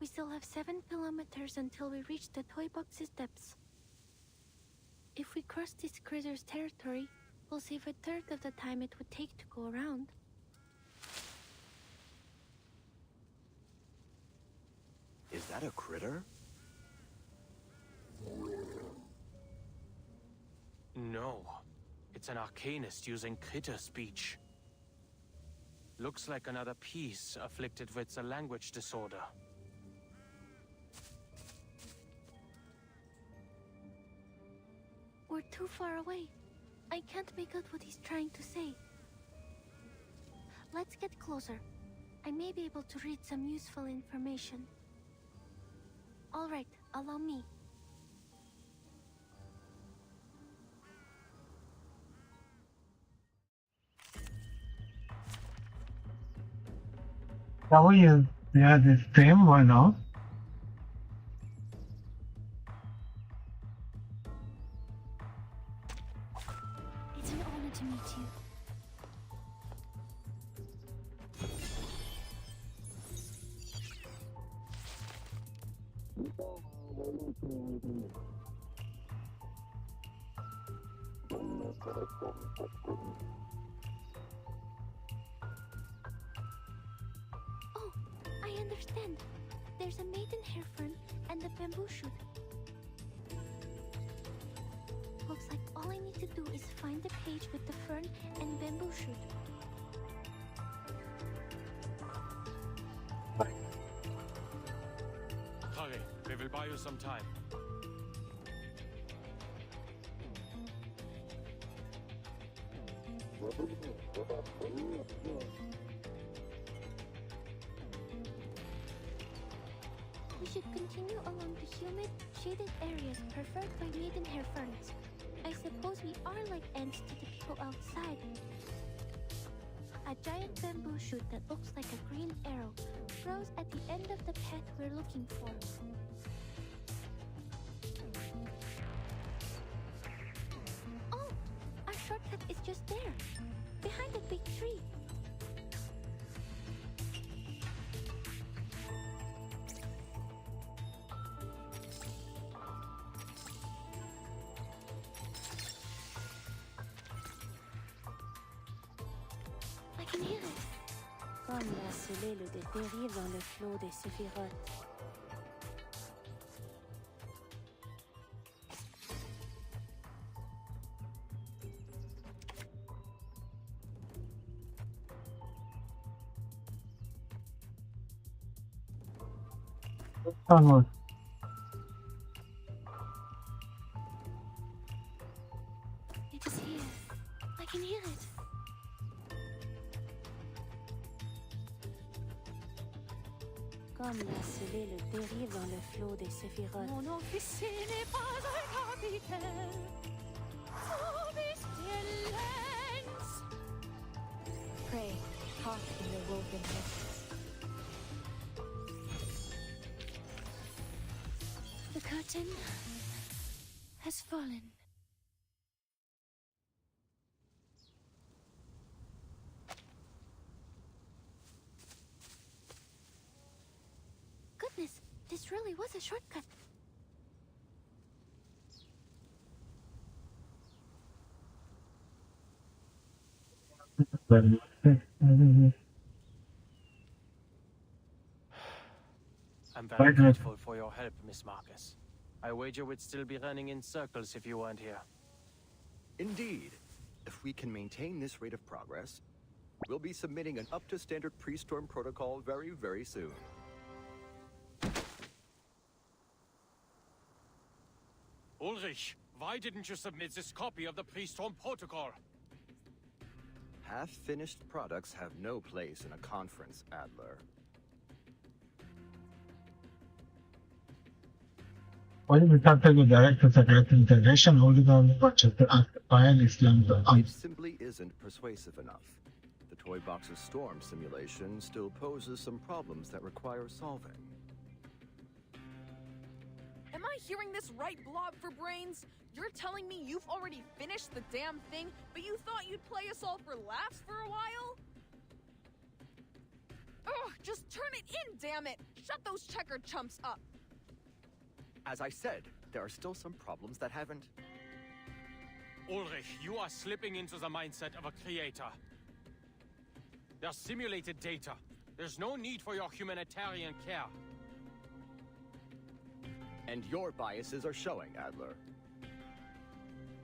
we still have 7 kilometers until we reach the toy box's depths. If we cross this critter's territory, we'll save a third of the time it would take to go around. Is that a critter? No. It's an arcanist using critter speech. Looks like another piece afflicted with a language disorder. We're too far away. I can't make out what he's trying to say. Let's get closer. I may be able to read some useful information. All right, allow me. Shall we this theme or not? It's an honor to meet you. Oh, I understand. There's a maiden hair fern and a bamboo shoot. Looks like all I need to do is find the page with the fern and bamboo shoot. Hurry, we will buy you some time. We should continue along the humid, shaded areas preferred by maiden hair ferns. I suppose we are like ants to the people outside. A giant bamboo shoot that looks like a green arrow grows at the end of the path we're looking for. Oh, our shortcut is just there, behind that big tree. I can hear it. Comme la cellule des dérives dans le flot des séphirotes. Vamos. It is here. I can hear it. Comme l'a scellé le dérive dans le flot des séphirotes. Mon officier n'est pas un capitaine. Son pestilence. Pray, hark in the woven voices. The curtain has fallen. Goodness, this really was a shortcut. I'm very grateful for your help, Miss Marcus. I wager we'd still be running in circles if you weren't here. Indeed. If we can maintain this rate of progress, we'll be submitting an up-to-standard pre-storm protocol very, very soon. Ulrich, why didn't you submit this copy of the pre-storm protocol? Half-finished products have no place in a conference, Adler. When we talk to the director of integration, holding on the budget to ask the file is It simply isn't persuasive enough. The Toy Box's storm simulation still poses some problems that require solving. Am I hearing this right, Blob for Brains? You're telling me you've already finished the damn thing, but you thought you'd play us all for laughs for a while? Ugh, just turn it in, damn it! Shut those checker chumps up! As I said, there are still some problems that haven't... Ulrich, you are slipping into the mindset of a creator. They're simulated data. There's no need for your humanitarian care. And your biases are showing, Adler.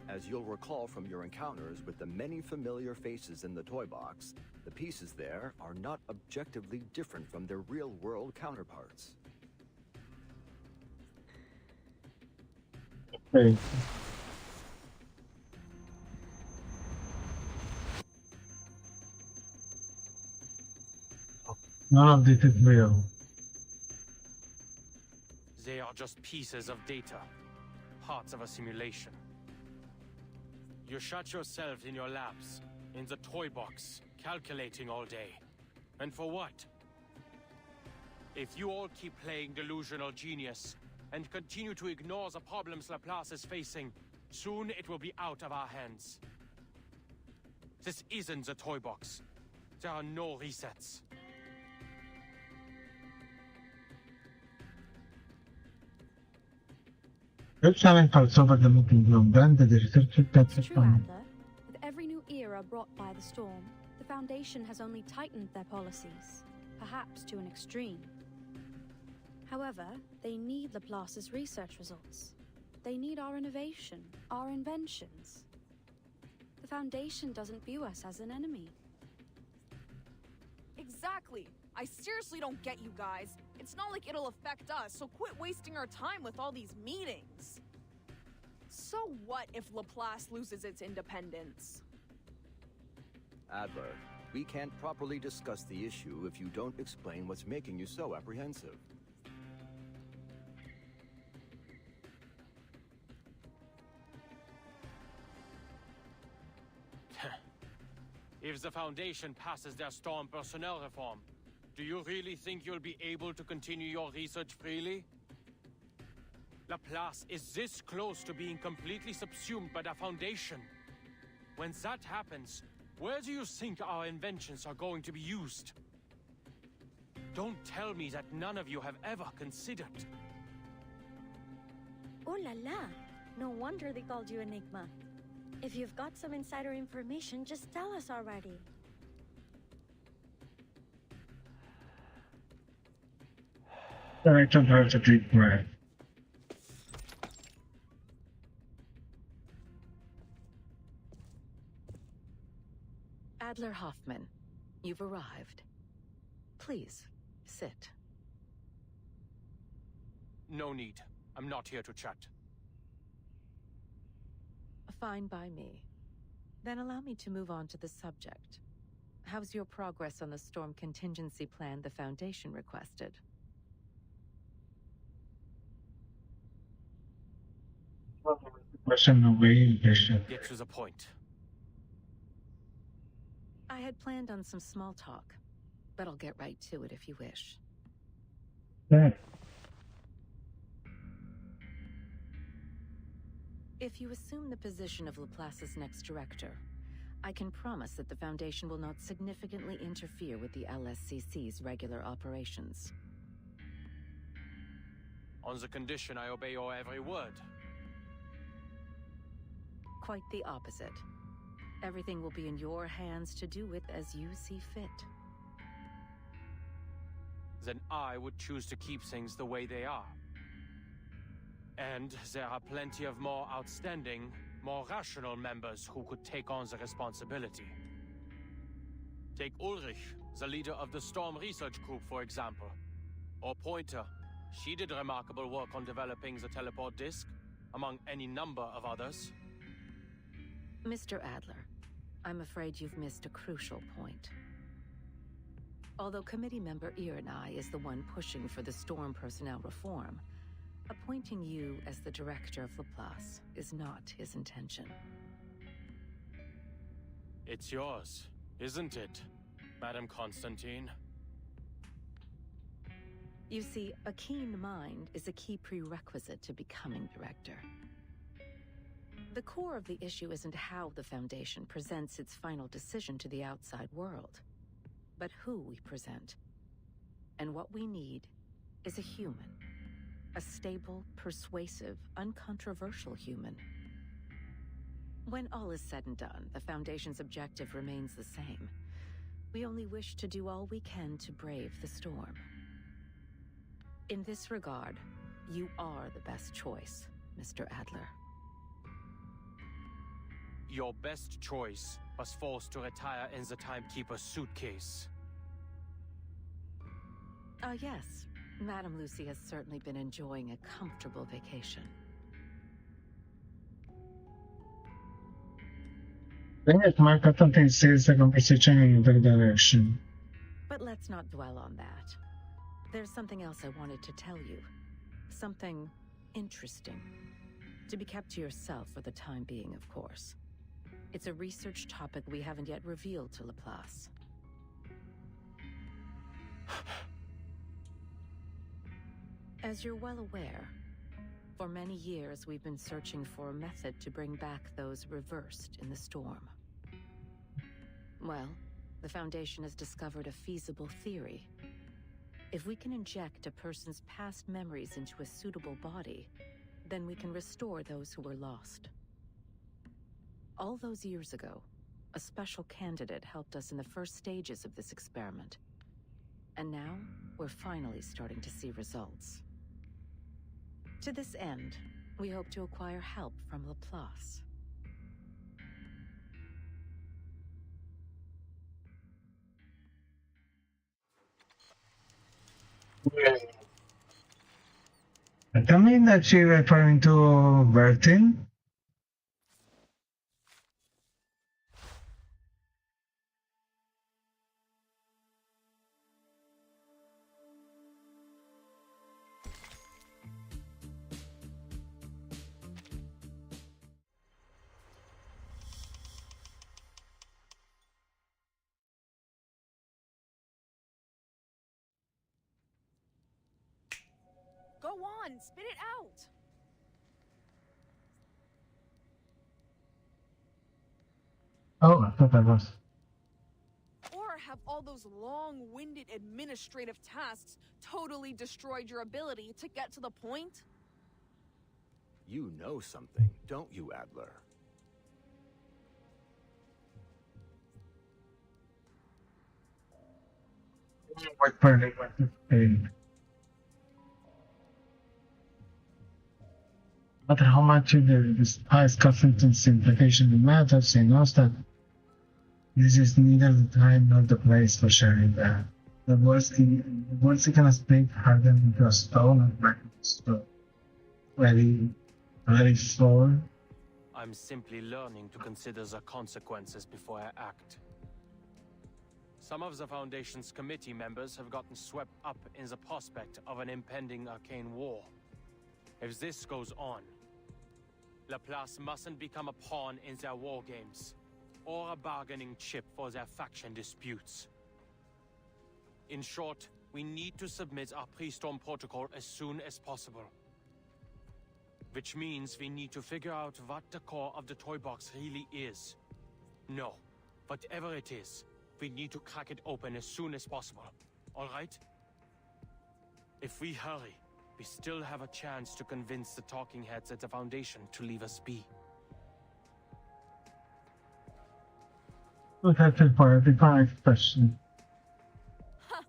As you'll recall from your encounters with the many familiar faces in the toy box, the pieces there are not objectively different from their real-world counterparts. Okay. None of this is real. They are just pieces of data, parts of a simulation. You shut yourself in your labs, in the toy box, calculating all day. And for what? If you all keep playing delusional genius, and continue to ignore the problems Laplace is facing, soon it will be out of our hands. This isn't the toy box. There are no resets. Let's have pulse over the meeting room, then the researcher gets It's it true, on. Adler. With every new era brought by the storm, the Foundation has only tightened their policies, perhaps to an extreme. However, they need Laplace's research results. They need our innovation, our inventions. The Foundation doesn't view us as an enemy. Exactly. I seriously don't get you guys. It's not like it'll affect us, so quit wasting our time with all these meetings. So what if Laplace loses its independence? Adler, we can't properly discuss the issue if you don't explain what's making you so apprehensive. If the Foundation passes their storm personnel reform, do you really think you'll be able to continue your research freely? Laplace is this close to being completely subsumed by the Foundation. When that happens, where do you think our inventions are going to be used? Don't tell me that none of you have ever considered. Oh la la! No wonder they called you Enigma. If you've got some insider information, just tell us already. Director has a deep breath. Adler Hoffman, you've arrived. Please, sit. No need. I'm not here to chat. Fine by me. Then allow me to move on to the subject. How's your progress on the storm contingency plan the Foundation requested? Question away. Get to the point. I had planned on some small talk, but I'll get right to it if you wish. Yeah. If you assume the position of Laplace's next director, I can promise that the Foundation will not significantly interfere with the LSCC's regular operations. On the condition I obey your every word. Quite the opposite. Everything will be in your hands to do with as you see fit. Then I would choose to keep things the way they are. And there are plenty of more outstanding, more rational members who could take on the responsibility. Take Ulrich, the leader of the Storm Research Group, for example. Or Pointer. She did remarkable work on developing the teleport disk, among any number of others. Mr. Adler, I'm afraid you've missed a crucial point. Although committee member Irenai is the one pushing for the Storm personnel reform, appointing you as the director of Laplace is not his intention. It's yours, isn't it, Madam Constantine? You see, a keen mind is a key prerequisite to becoming director. The core of the issue isn't how the Foundation presents its final decision to the outside world, but who we present. And what we need is a human. A stable, persuasive, uncontroversial human. When all is said and done, the Foundation's objective remains the same. We only wish to do all we can to brave the storm. In this regard, you are the best choice, Mr. Adler. Your best choice was forced to retire in the Timekeeper's suitcase. Yes. Madame Lucy has certainly been enjoying a comfortable vacation. Bene, ma Constantine says the conversation in the direction. But let's not dwell on that. There's something else I wanted to tell you. Something interesting. To be kept to yourself for the time being, of course. It's a research topic we haven't yet revealed to Laplace. As you're well aware, for many years we've been searching for a method to bring back those reversed in the storm. Well, the Foundation has discovered a feasible theory. If we can inject a person's past memories into a suitable body, then we can restore those who were lost. All those years ago, a special candidate helped us in the first stages of this experiment. And now, we're finally starting to see results. To this end, we hope to acquire help from Laplace. Tell me that you're referring to Bertin? Go on, spit it out! Oh, I thought that was. Or have all those long-winded administrative tasks totally destroyed your ability to get to the point? You know something, don't you, Adler? What part of it? No matter how much the highest confidence implication in matters, he knows that this is neither the time nor the place for sharing that. The words he can speak hardened into a stone and break So, very, very slow. I'm simply learning to consider the consequences before I act. Some of the Foundation's committee members have gotten swept up in the prospect of an impending arcane war. If this goes on, Laplace mustn't become a pawn in their war games, or a bargaining chip for their faction disputes. In short, we need to submit our pre-storm protocol as soon as possible. Which means we need to figure out what the core of the toy box really is. No, whatever it is, we need to crack it open as soon as possible. All right? If we hurry, we still have a chance to convince the talking heads at the Foundation to leave us be. Look at the next question. Huh.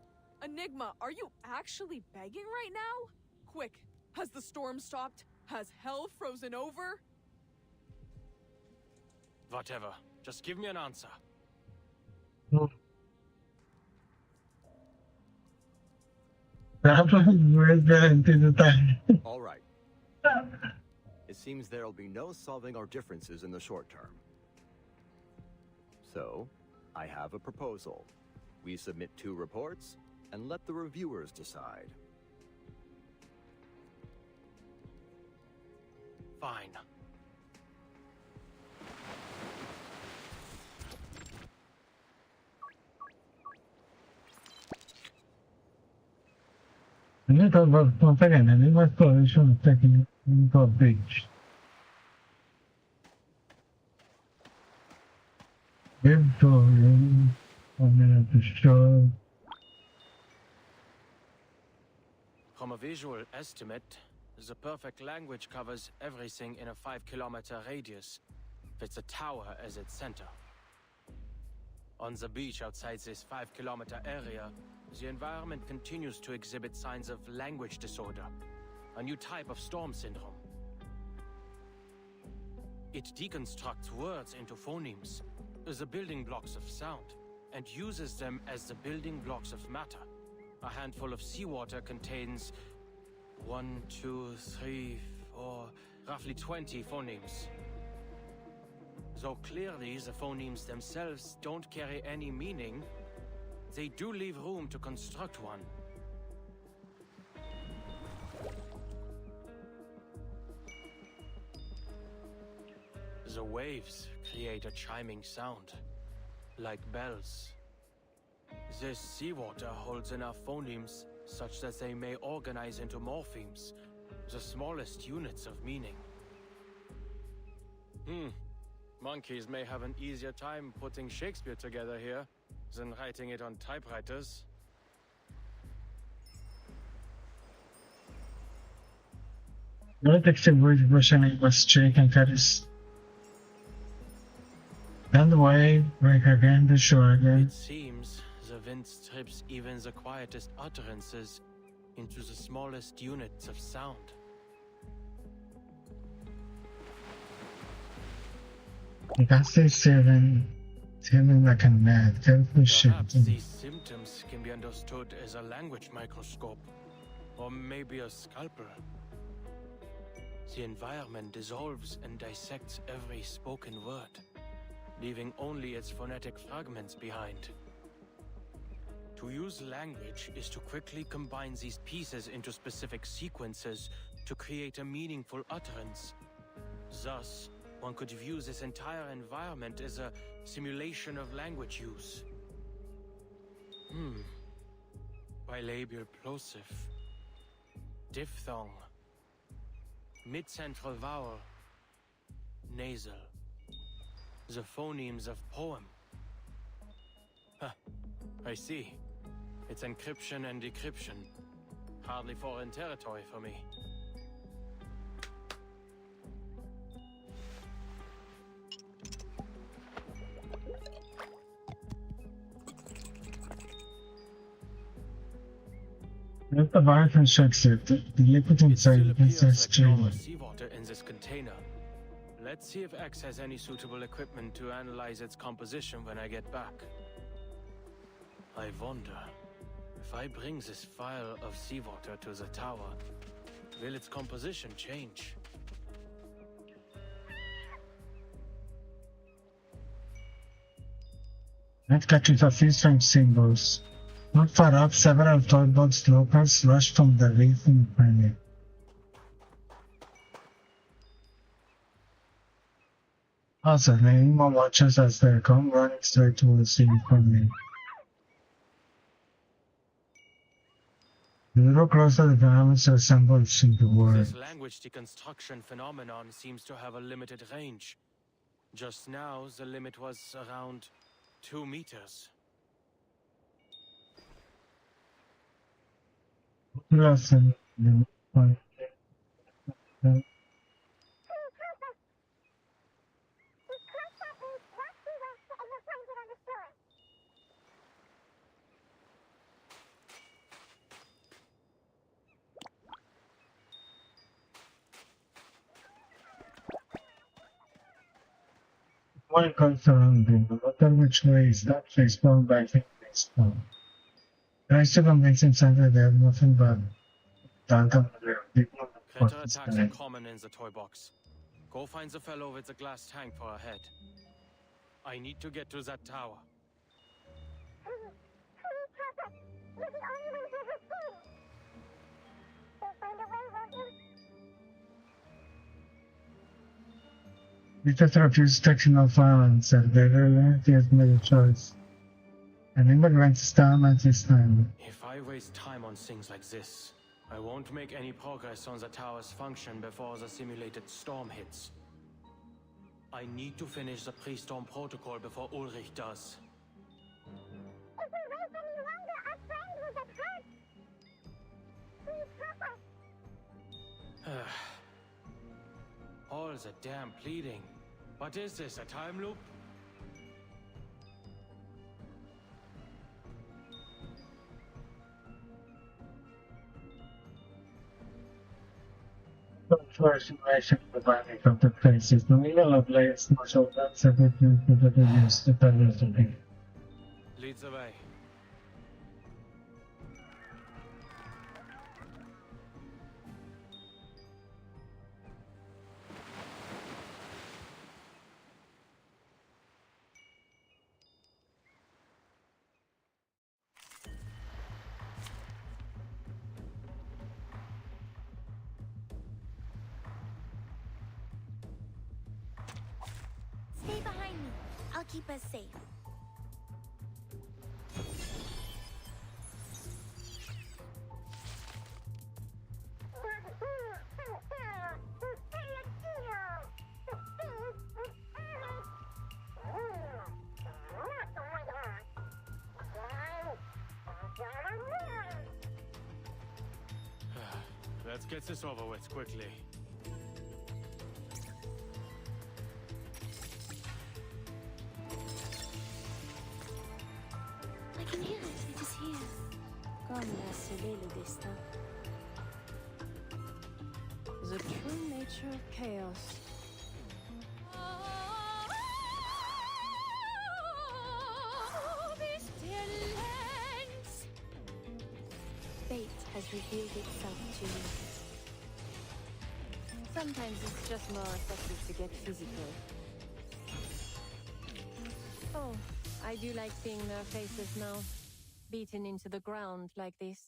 Enigma, are you actually begging right now? Quick, has the storm stopped? Has hell frozen over? Whatever. Just give me an answer. All right. It seems there'll be no solving our differences in the short term. So, I have a proposal. We submit 2 reports and let the reviewers decide. Fine. Once again, Enigma exploration technical bridge. Victory, 1 minute to show. From a visual estimate, the perfect language covers everything in a 5-kilometer radius, with the tower as its center. On the beach outside this 5-kilometer area, the environment continues to exhibit signs of language disorder, a new type of storm syndrome. It deconstructs words into phonemes, the building blocks of sound, and uses them as the building blocks of matter. A handful of seawater contains 1, 2, 3, 4, roughly 20 phonemes. Though clearly the phonemes themselves don't carry any meaning, they do leave room to construct one. The waves create a chiming sound, like bells. This seawater holds enough phonemes such that they may organize into morphemes, the smallest units of meaning. Monkeys may have an easier time putting Shakespeare together here than writing it on typewriters. What extinguish version was taken carries. And the wave, break again, the shore again. It seems the wind strips even the quietest utterances into the smallest units of sound. I can say 7 like a mad, careful shit. Perhaps these symptoms can be understood as a language microscope, or maybe a scalpel. The environment dissolves and dissects every spoken word, leaving only its phonetic fragments behind. To use language is to quickly combine these pieces into specific sequences to create a meaningful utterance. Thus, one could view this entire environment as a simulation of language use. Bilabial plosive. Diphthong. Mid-central vowel. Nasal. The phonemes of poem. I see. It's encryption and decryption. Hardly foreign territory for me. If the virus constructs it, the liquid inside is normal seawater in this container. Let's see if X has any suitable equipment to analyze its composition when I get back. I wonder, if I bring this vial of seawater to the tower, Will its composition change? That catches a few strange symbols. Not far up, several toy-boxed locals rushed from the reef in panic. Also, Enigma watches as they come running straight towards the infirmary. The little closer the dynamics assembled seem to work. This language deconstruction phenomenon seems to have a limited range. Just now, the limit was around 2 meters. Lesson. One comes surrounding, no matter which way is that face bound by face bound. Tries to convince himself that they have nothing but Dalton. Critter attacks are common in the toy box. Go find the fellow with the glass tank for a head. I need to get to that tower. Because refused sectional violence and their reality has made a choice. And immigrants stand at this time. If I waste time on things like this, I won't make any progress on the tower's function before the simulated storm hits. I need to finish the pre-storm protocol before Ulrich does. If we wait any longer, our friend will get hurt. Please help us. All the damn pleading. What is this, a time loop? For simulation of the binding of the faces, the middle of layers martial arts everything to the use to diversity. Leads the way. Stay behind me. I'll keep us safe. Let's get this over with quickly. I can hear it. It is here. Comme la scellé le destin. The true nature of chaos. Fate has revealed itself to you. Sometimes it's just more effective to get physical. Oh, I do like seeing their faces now, beaten into the ground like this.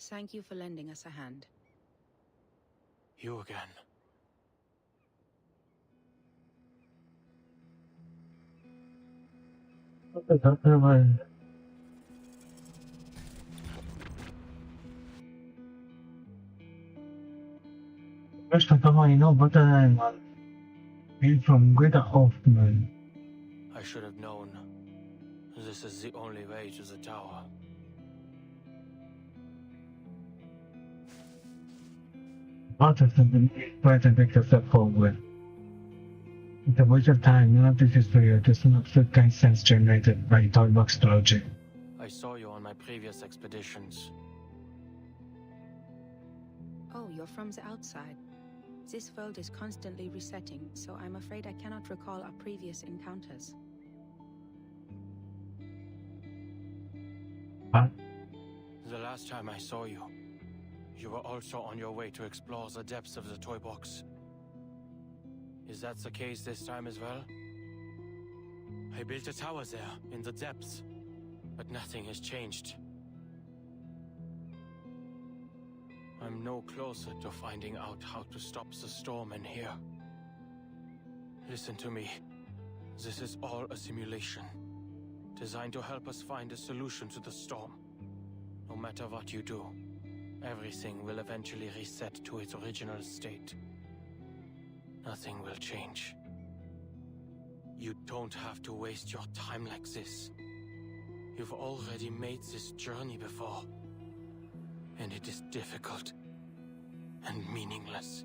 Thank you for lending us a hand. You again. First of all, I know better than one. Hail from Greta Hoffman. I should have known. This is the only way to the tower. Part of something quite a big step forward. It's a waste of time, none of this is real, just an absolute kind sense generated by Toybox logic. I saw you on my previous expeditions. Oh, you're from the outside. This world is constantly resetting, so I'm afraid I cannot recall our previous encounters. Huh? The last time I saw you, you were also on your way to explore the depths of the toy box. Is that the case this time as well? I built a tower there, in the depths, but nothing has changed. I'm no closer to finding out how to stop the storm in here. Listen to me. This is all a simulation, designed to help us find a solution to the storm. No matter what you do, everything will eventually reset to its original state. Nothing will change. You don't have to waste your time like this. You've already made this journey before. And it is difficult and meaningless.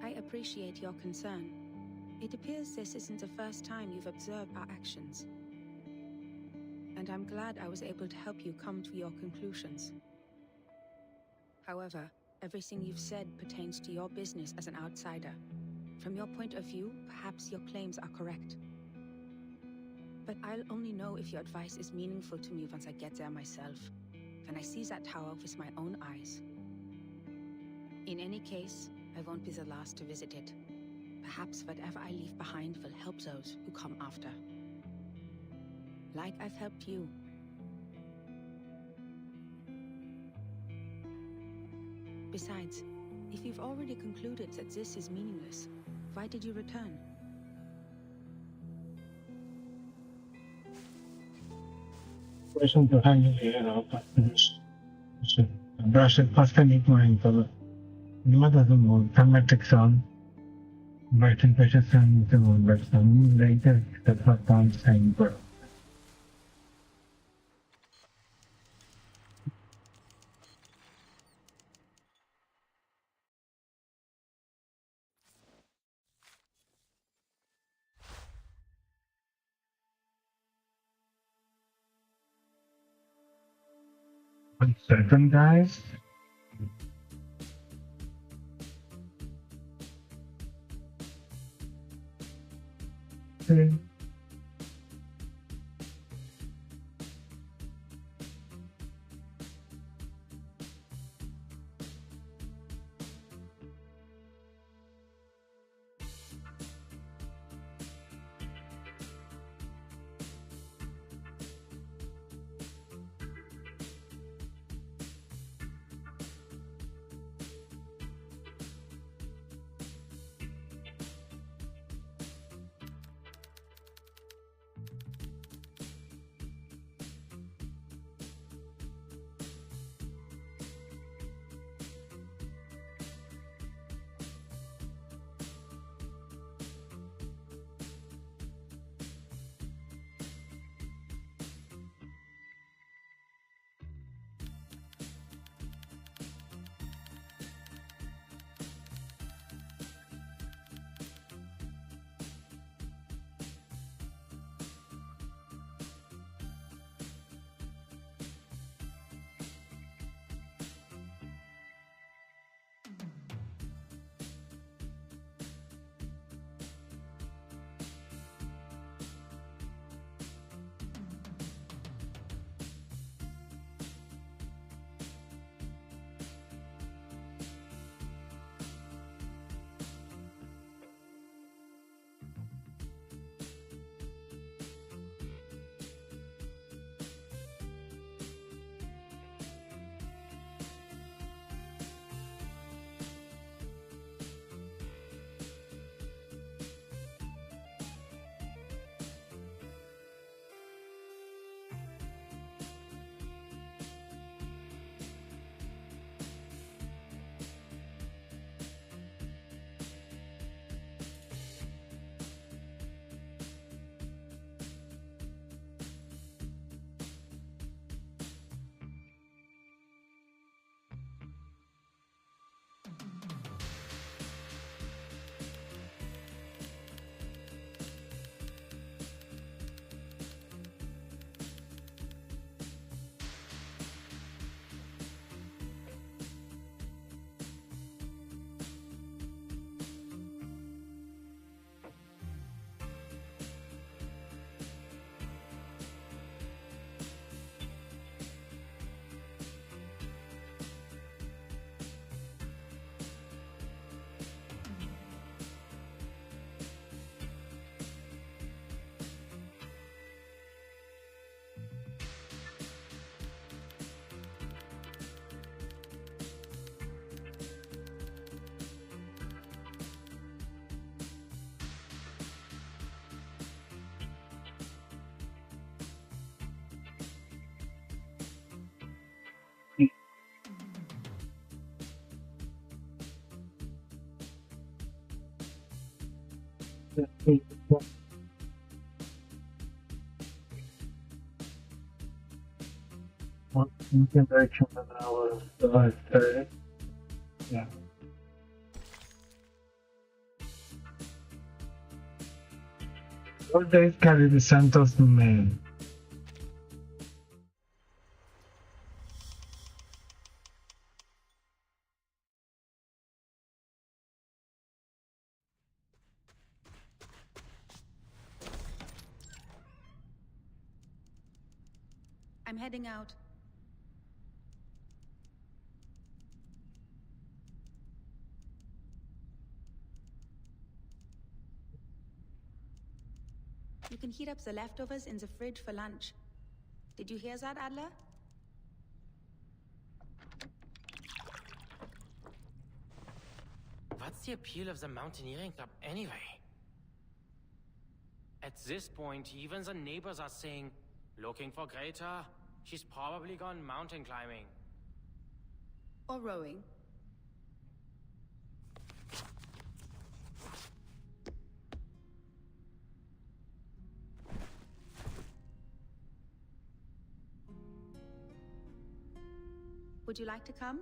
I appreciate your concern. It appears this isn't the first time you've observed our actions. And I'm glad I was able to help you come to your conclusions. However, everything you've said pertains to your business as an outsider. From your point of view, perhaps your claims are correct. But I'll only know if your advice is meaningful to me once I get there myself, when I see that tower with my own eyes. In any case, I won't be the last to visit it. Perhaps whatever I leave behind will help those who come after. Like I've helped you. Besides, if you've already concluded that this is meaningless, why did you return? Question to hang in here now, but brush it past Enigma into Enigma doesn't move, Thermetics on. By temperature sun is on, but some later except for time sign bro. Certain guys. Okay. You can direction an hour after. Yeah. All days carry the Santos domain. I'm heading out. You can heat up the leftovers in the fridge for lunch. Did you hear that, Adler? What's the appeal of the mountaineering club anyway? At this point, even the neighbors are saying, looking for Greta? She's probably gone mountain climbing. Or rowing. Would you like to come?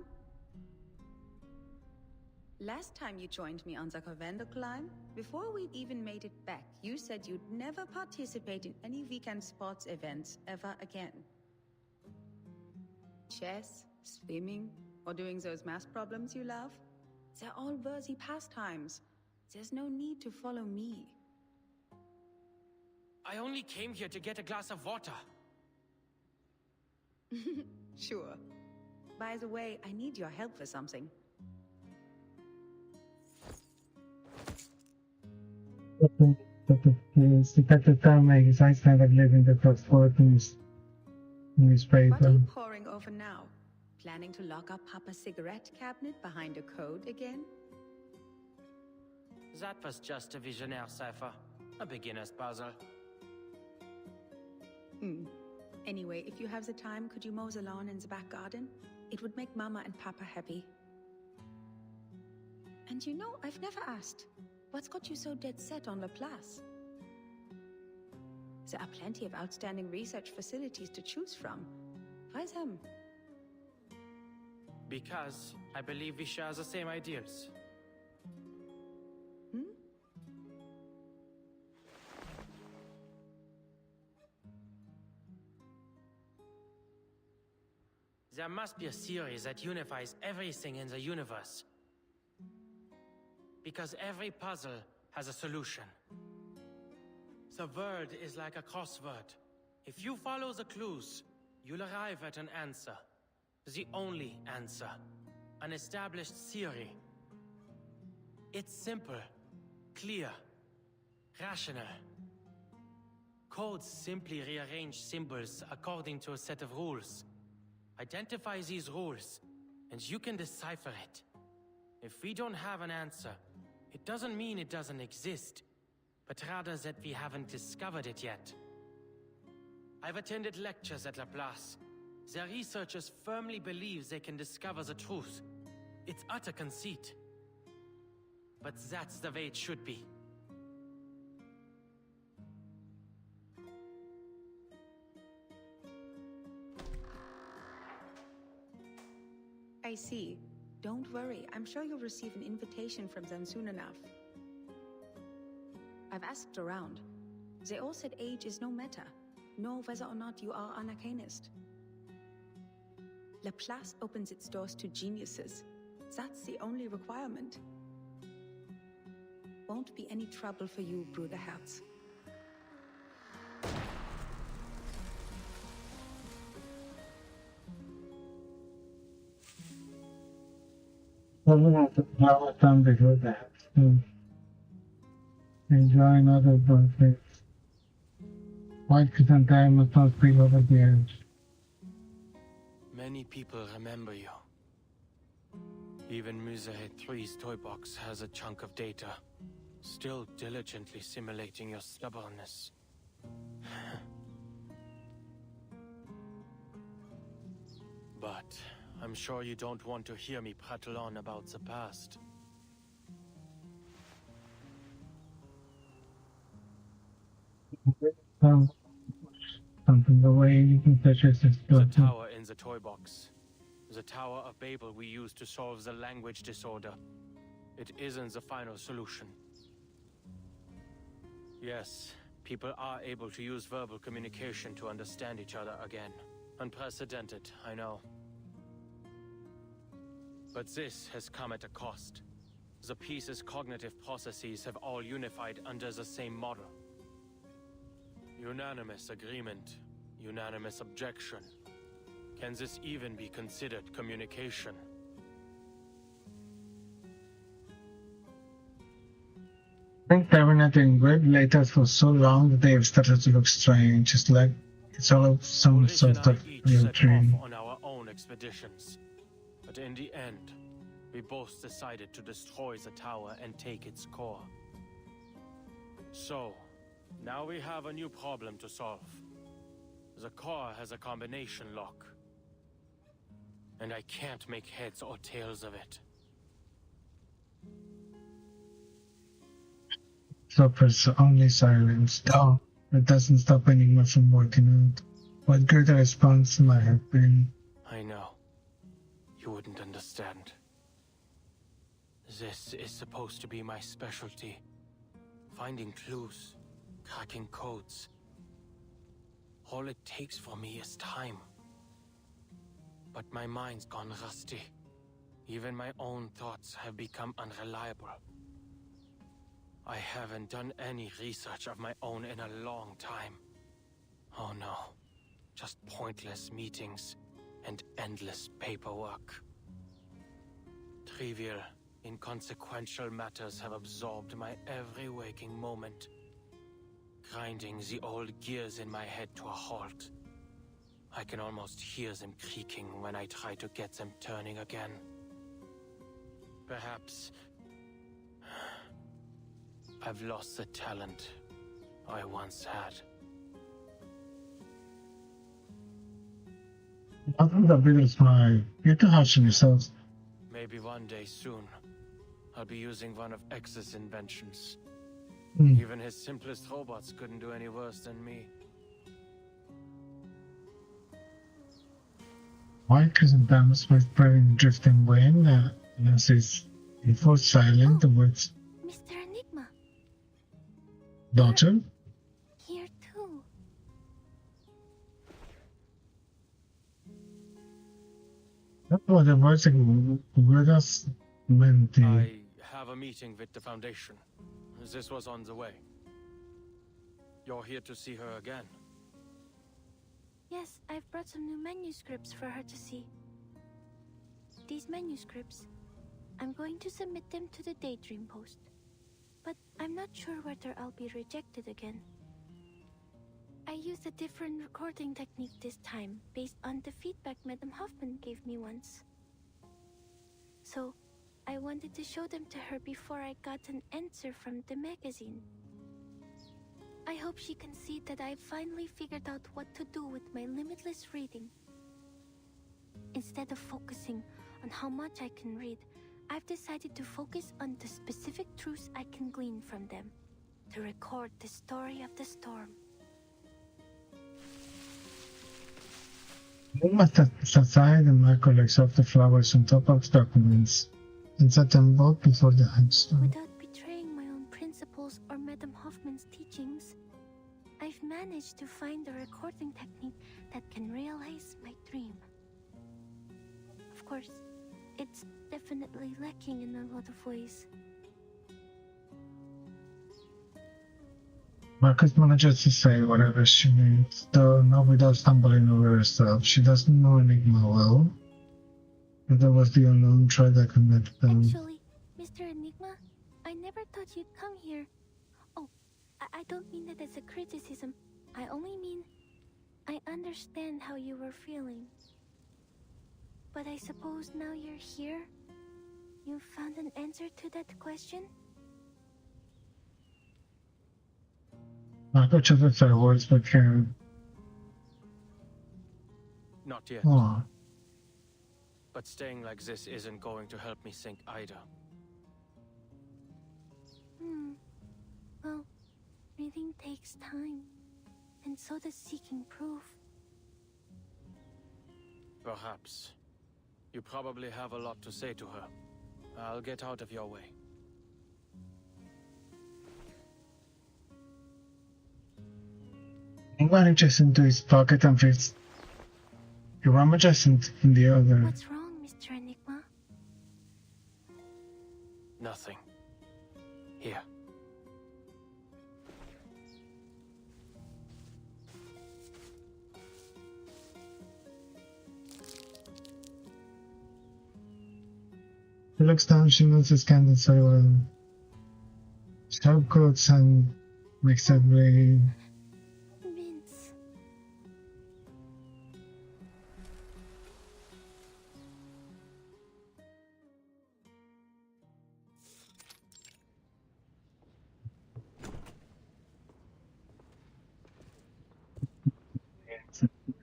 Last time you joined me on the Covendo climb, before we'd even made it back, you said you'd never participate in any weekend sports events ever again. Chess, swimming, or doing those math problems you love? They're all worthy pastimes. There's no need to follow me. I only came here to get a glass of water. Sure. By the way, I need your help for something. Detective Thelma is Iceland living the cross-workings newspaper. What are you poring over now? Planning to lock up Papa's cigarette cabinet behind a code again? That was just a visionaire cipher. A beginner's puzzle. Anyway, if you have the time, could you mow the lawn in the back garden? It would make Mama and Papa happy. And you know, I've never asked. What's got you so dead set on Laplace? There are plenty of outstanding research facilities to choose from. Why them? Because I believe we share the same ideals. There must be a theory that unifies everything in the universe. Because every puzzle has a solution. The world is like a crossword. If you follow the clues, you'll arrive at an answer. The only answer. An established theory. It's simple, clear, rational. Codes simply rearrange symbols according to a set of rules. Identify these rules, and you can decipher it. If we don't have an answer, it doesn't mean it doesn't exist, but rather that we haven't discovered it yet. I've attended lectures at Laplace. Their researchers firmly believe they can discover the truth. It's utter conceit. But that's the way it should be. I see. Don't worry, I'm sure you'll receive an invitation from them soon enough. I've asked around. They all said age is no matter, nor whether or not you are an arcanist. Laplace opens its doors to geniuses. That's the only requirement. Won't be any trouble for you, Bruderherz. Doesn't have to power time before that. Enjoy another birthday. White chrysanthemum must not spill over the edge. Many people remember you. Even Musehead 3's toy box has a chunk of data, still diligently simulating your stubbornness. But I'm sure you don't want to hear me prattle on about the past. Something the way you can purchase this The tower in the toy box. The Tower of Babel we use to solve the language disorder. It isn't the final solution. Yes, people are able to use verbal communication to understand each other again. Unprecedented, I know. But this has come at a cost. The piece's cognitive processes have all unified under the same model. Unanimous agreement, unanimous objection. Can this even be considered communication? I think terminating grid later for so long that they've started to look strange. It's like it's all of some sort of real dream. On our own expeditions. But in the end, we both decided to destroy the tower and take its core. So, now we have a new problem to solve. The core has a combination lock. And I can't make heads or tails of it. Stopper's only silenced. Oh, it doesn't stop Enigma from working out. What greater response might have been? I know. You wouldn't understand. This is supposed to be my specialty. Finding clues, cracking codes. All it takes for me is time. But my mind's gone rusty. Even my own thoughts have become unreliable. I haven't done any research of my own in a long time. Oh no. Just pointless meetings and endless paperwork. Trivial, inconsequential matters have absorbed my every waking moment, grinding the old gears in my head to a halt. I can almost hear them creaking when I try to get them turning again. Perhaps I've lost the talent I once had. I think the biggest smile. You're too harsh on yourself. Maybe one day soon, I'll be using one of X's inventions. Even his simplest robots couldn't do any worse than me. Mike isn't damaged by spreading drifting wind, as is before silent the words. Mr. Enigma. Daughter? Here too. That's what the words with us meant. I have a meeting with the Foundation. This was on the way. You're here to see her again. Yes, I've brought some new manuscripts for her to see. These manuscripts, I'm going to submit them to the Daydream Post. But I'm not sure whether I'll be rejected again. I used a different recording technique this time, based on the feedback Madame Hoffman gave me once. So, I wanted to show them to her before I got an answer from the magazine. I hope she can see that I finally figured out what to do with my limitless reading. Instead of focusing on how much I can read, I've decided to focus on the specific truths I can glean from them, to record the story of the storm. Enigma sets aside and Mark collects off the flowers on top of documents and set them both before the headstone. Without betraying my own principles or Madame Hoffman's teachings, I've managed to find a recording technique that can realize my dream. Of course, it's definitely lacking in a lot of ways. Marcus manages to say whatever she needs, though not without stumbling over herself. She doesn't know Enigma well. But there was the unknown thread that connected them. Actually, Mr. Enigma, I never thought you'd come here. Oh, I don't mean that as a criticism. I only mean I understand how you were feeling. But I suppose now you're here, you found an answer to that question? Marco chose her words but Karen. Not yet. Aww. But staying like this isn't going to help me think either. Well, Everything takes time, and so does seeking proof. Perhaps. You probably have a lot to say to her. I'll get out of your way. One reaches into his pocket and feels he rummages in the other. What's wrong, Mr. Enigma? Nothing. Here. He looks down, she knows his candles very well. Sharp coats and makes every Vince.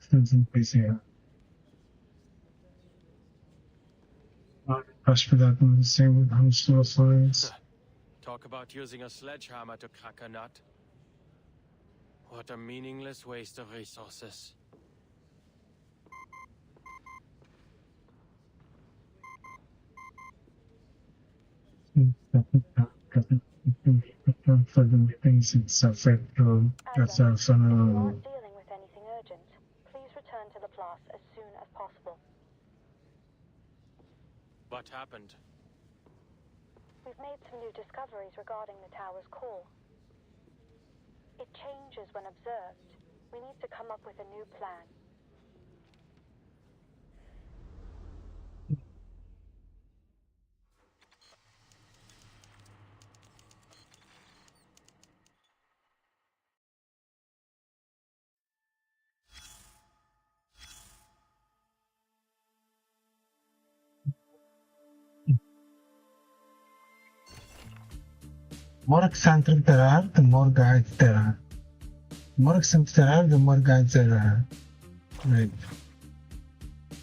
something here. Rush for that one, same with Unsolved Cypher. Talk about using a sledgehammer to crack a nut. What a meaningless waste of resources. For the meetings itself, Dealing with anything urgent, please return to the class as soon as possible. What happened? We've made some new discoveries regarding the tower's core. It changes when observed. We need to come up with a new plan. More eccentric there are, the more guides there are. The more eccentric there are, the more guides there are. Right.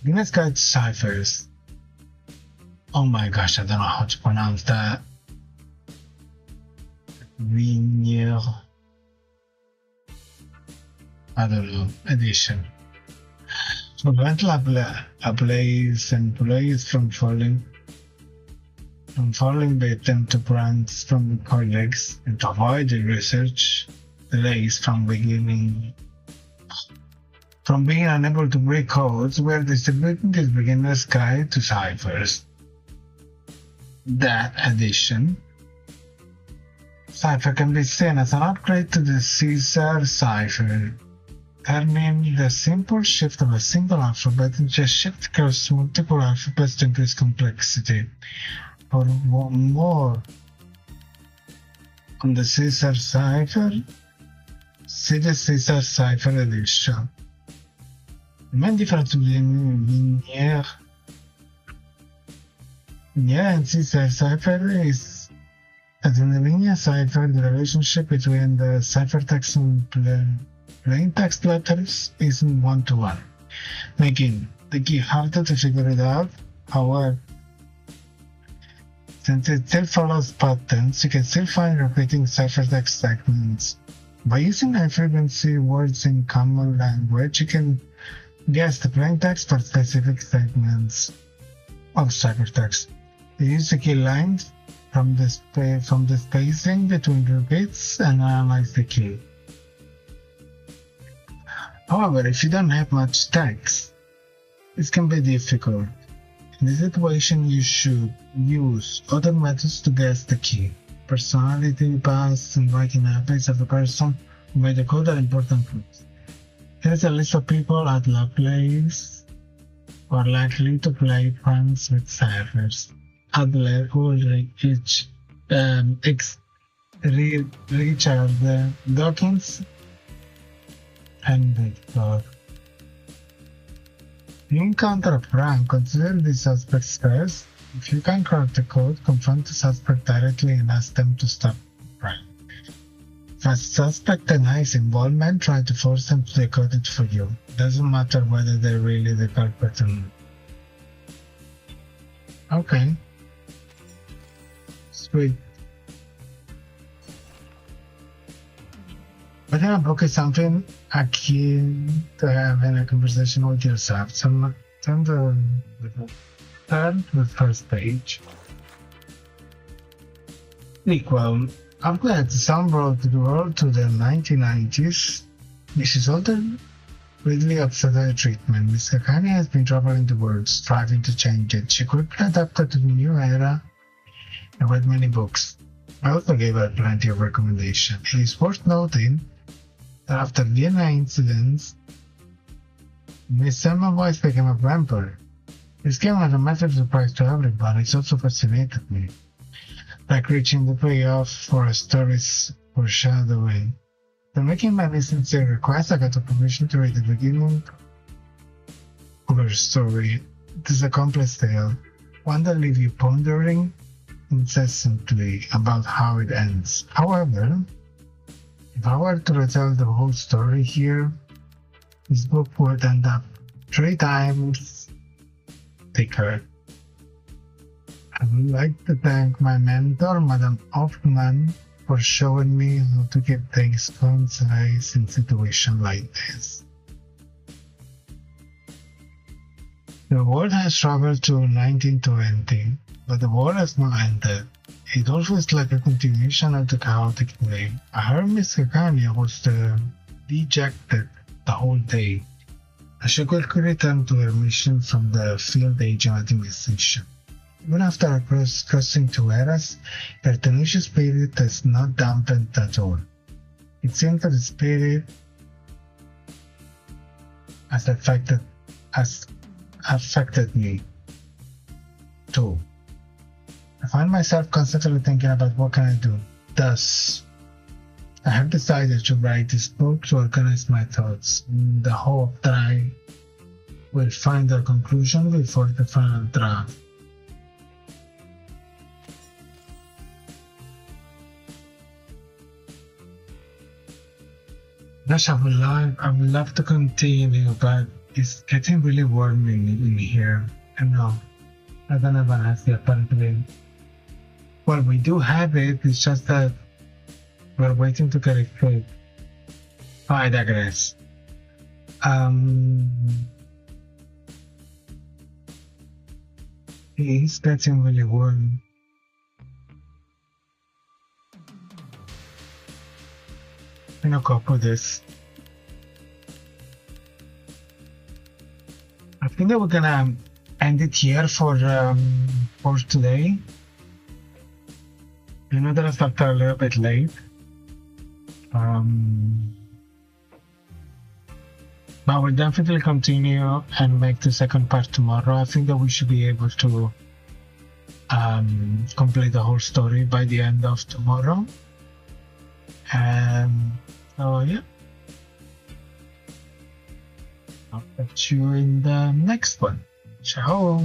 Guinness Guide Ciphers. Oh my gosh, I don't know how to pronounce that. Vignere. I don't know. Edition. To prevent ablaze employees from falling they attempt to branch from colleagues and to avoid the research delays from being unable to break codes. We are distributing this beginner's guide to ciphers. That edition cipher can be seen as an upgrade to the Caesar cipher, turning the simple shift of a single alphabet into a shift across multiple alphabets to increase complexity. For more on the Caesar cipher, see the Caesar cipher edition. The main difference between Vignere and Caesar cipher is that in the Vignere cipher, the relationship between the ciphertext and plain text letters isn't one-to-one, making the key harder to figure it out. However, since it still follows patterns, you can still find repeating ciphertext segments. By using high-frequency words in common language, you can guess the plain text for specific segments of ciphertext. You use the key lines from the spacing between repeats and analyze the key. However, if you don't have much text, this can be difficult. In this situation, you should use other methods to guess the key. Personality, past, and writing habits of the person who made the code are important clues. Here is a list of people at La Place who are likely to play pranks with ciphers. Adler, Ulrich, Richard Dawkins, and Victor. If you encounter a prank, consider the suspects first. If you can crack the code, confront the suspect directly and ask them to stop the prank. If a suspect denies involvement, try to force them to decode it for you. It doesn't matter whether they're really the culprit or not. Okay. Reading a book is something akin to having a conversation with yourself. So turn to the first page. Sequel. Upgrade some brought the world to the 1990s. Mrs. Alden greatly upset by the treatment. Miss Kakani has been traveling the world, striving to change it. She quickly adapted to the new era and read many books. I also gave her plenty of recommendations. It is worth noting that after Vienna incidents, Miss Semmelweis became a vampire. This came as a massive surprise to everybody. It also fascinated me. Like reaching the payoff for a story's foreshadowing. So making my sincere request, I got the permission to read the beginning of her story. It is a complex tale, one that leaves you pondering incessantly about how it ends. However, if I were to retell the whole story here, this book would end up 3 times thicker. I would like to thank my mentor, Madame Hoffman, for showing me how to keep things concise in situations like this. The world has traveled to 1920, but the war has not ended. It all feels like a continuation of the chaotic day. I heard Miss Kakania was dejected the whole day, as she quickly returned to her mission from the field agent administration. Even after crossing 2 eras, her tenacious spirit has not dampened at all. It seems that the spirit has affected me too. I find myself constantly thinking about what can I do. Thus, I have decided to write this book to organize my thoughts in the hope that I will find a conclusion before the final draft. Gosh, I would love to continue, but it's getting really warm in here. I know. I don't have an answer apparently. Well, we do have it, it's just that we're waiting to get it filled. I digress. It's getting really warm. I'm gonna cope with this. I think that we're gonna end it here for today. I know that I started a little bit late. But we'll definitely continue and make the second part tomorrow. I think that we should be able to complete the whole story by the end of tomorrow. So yeah. I'll catch you in the next one. Ciao!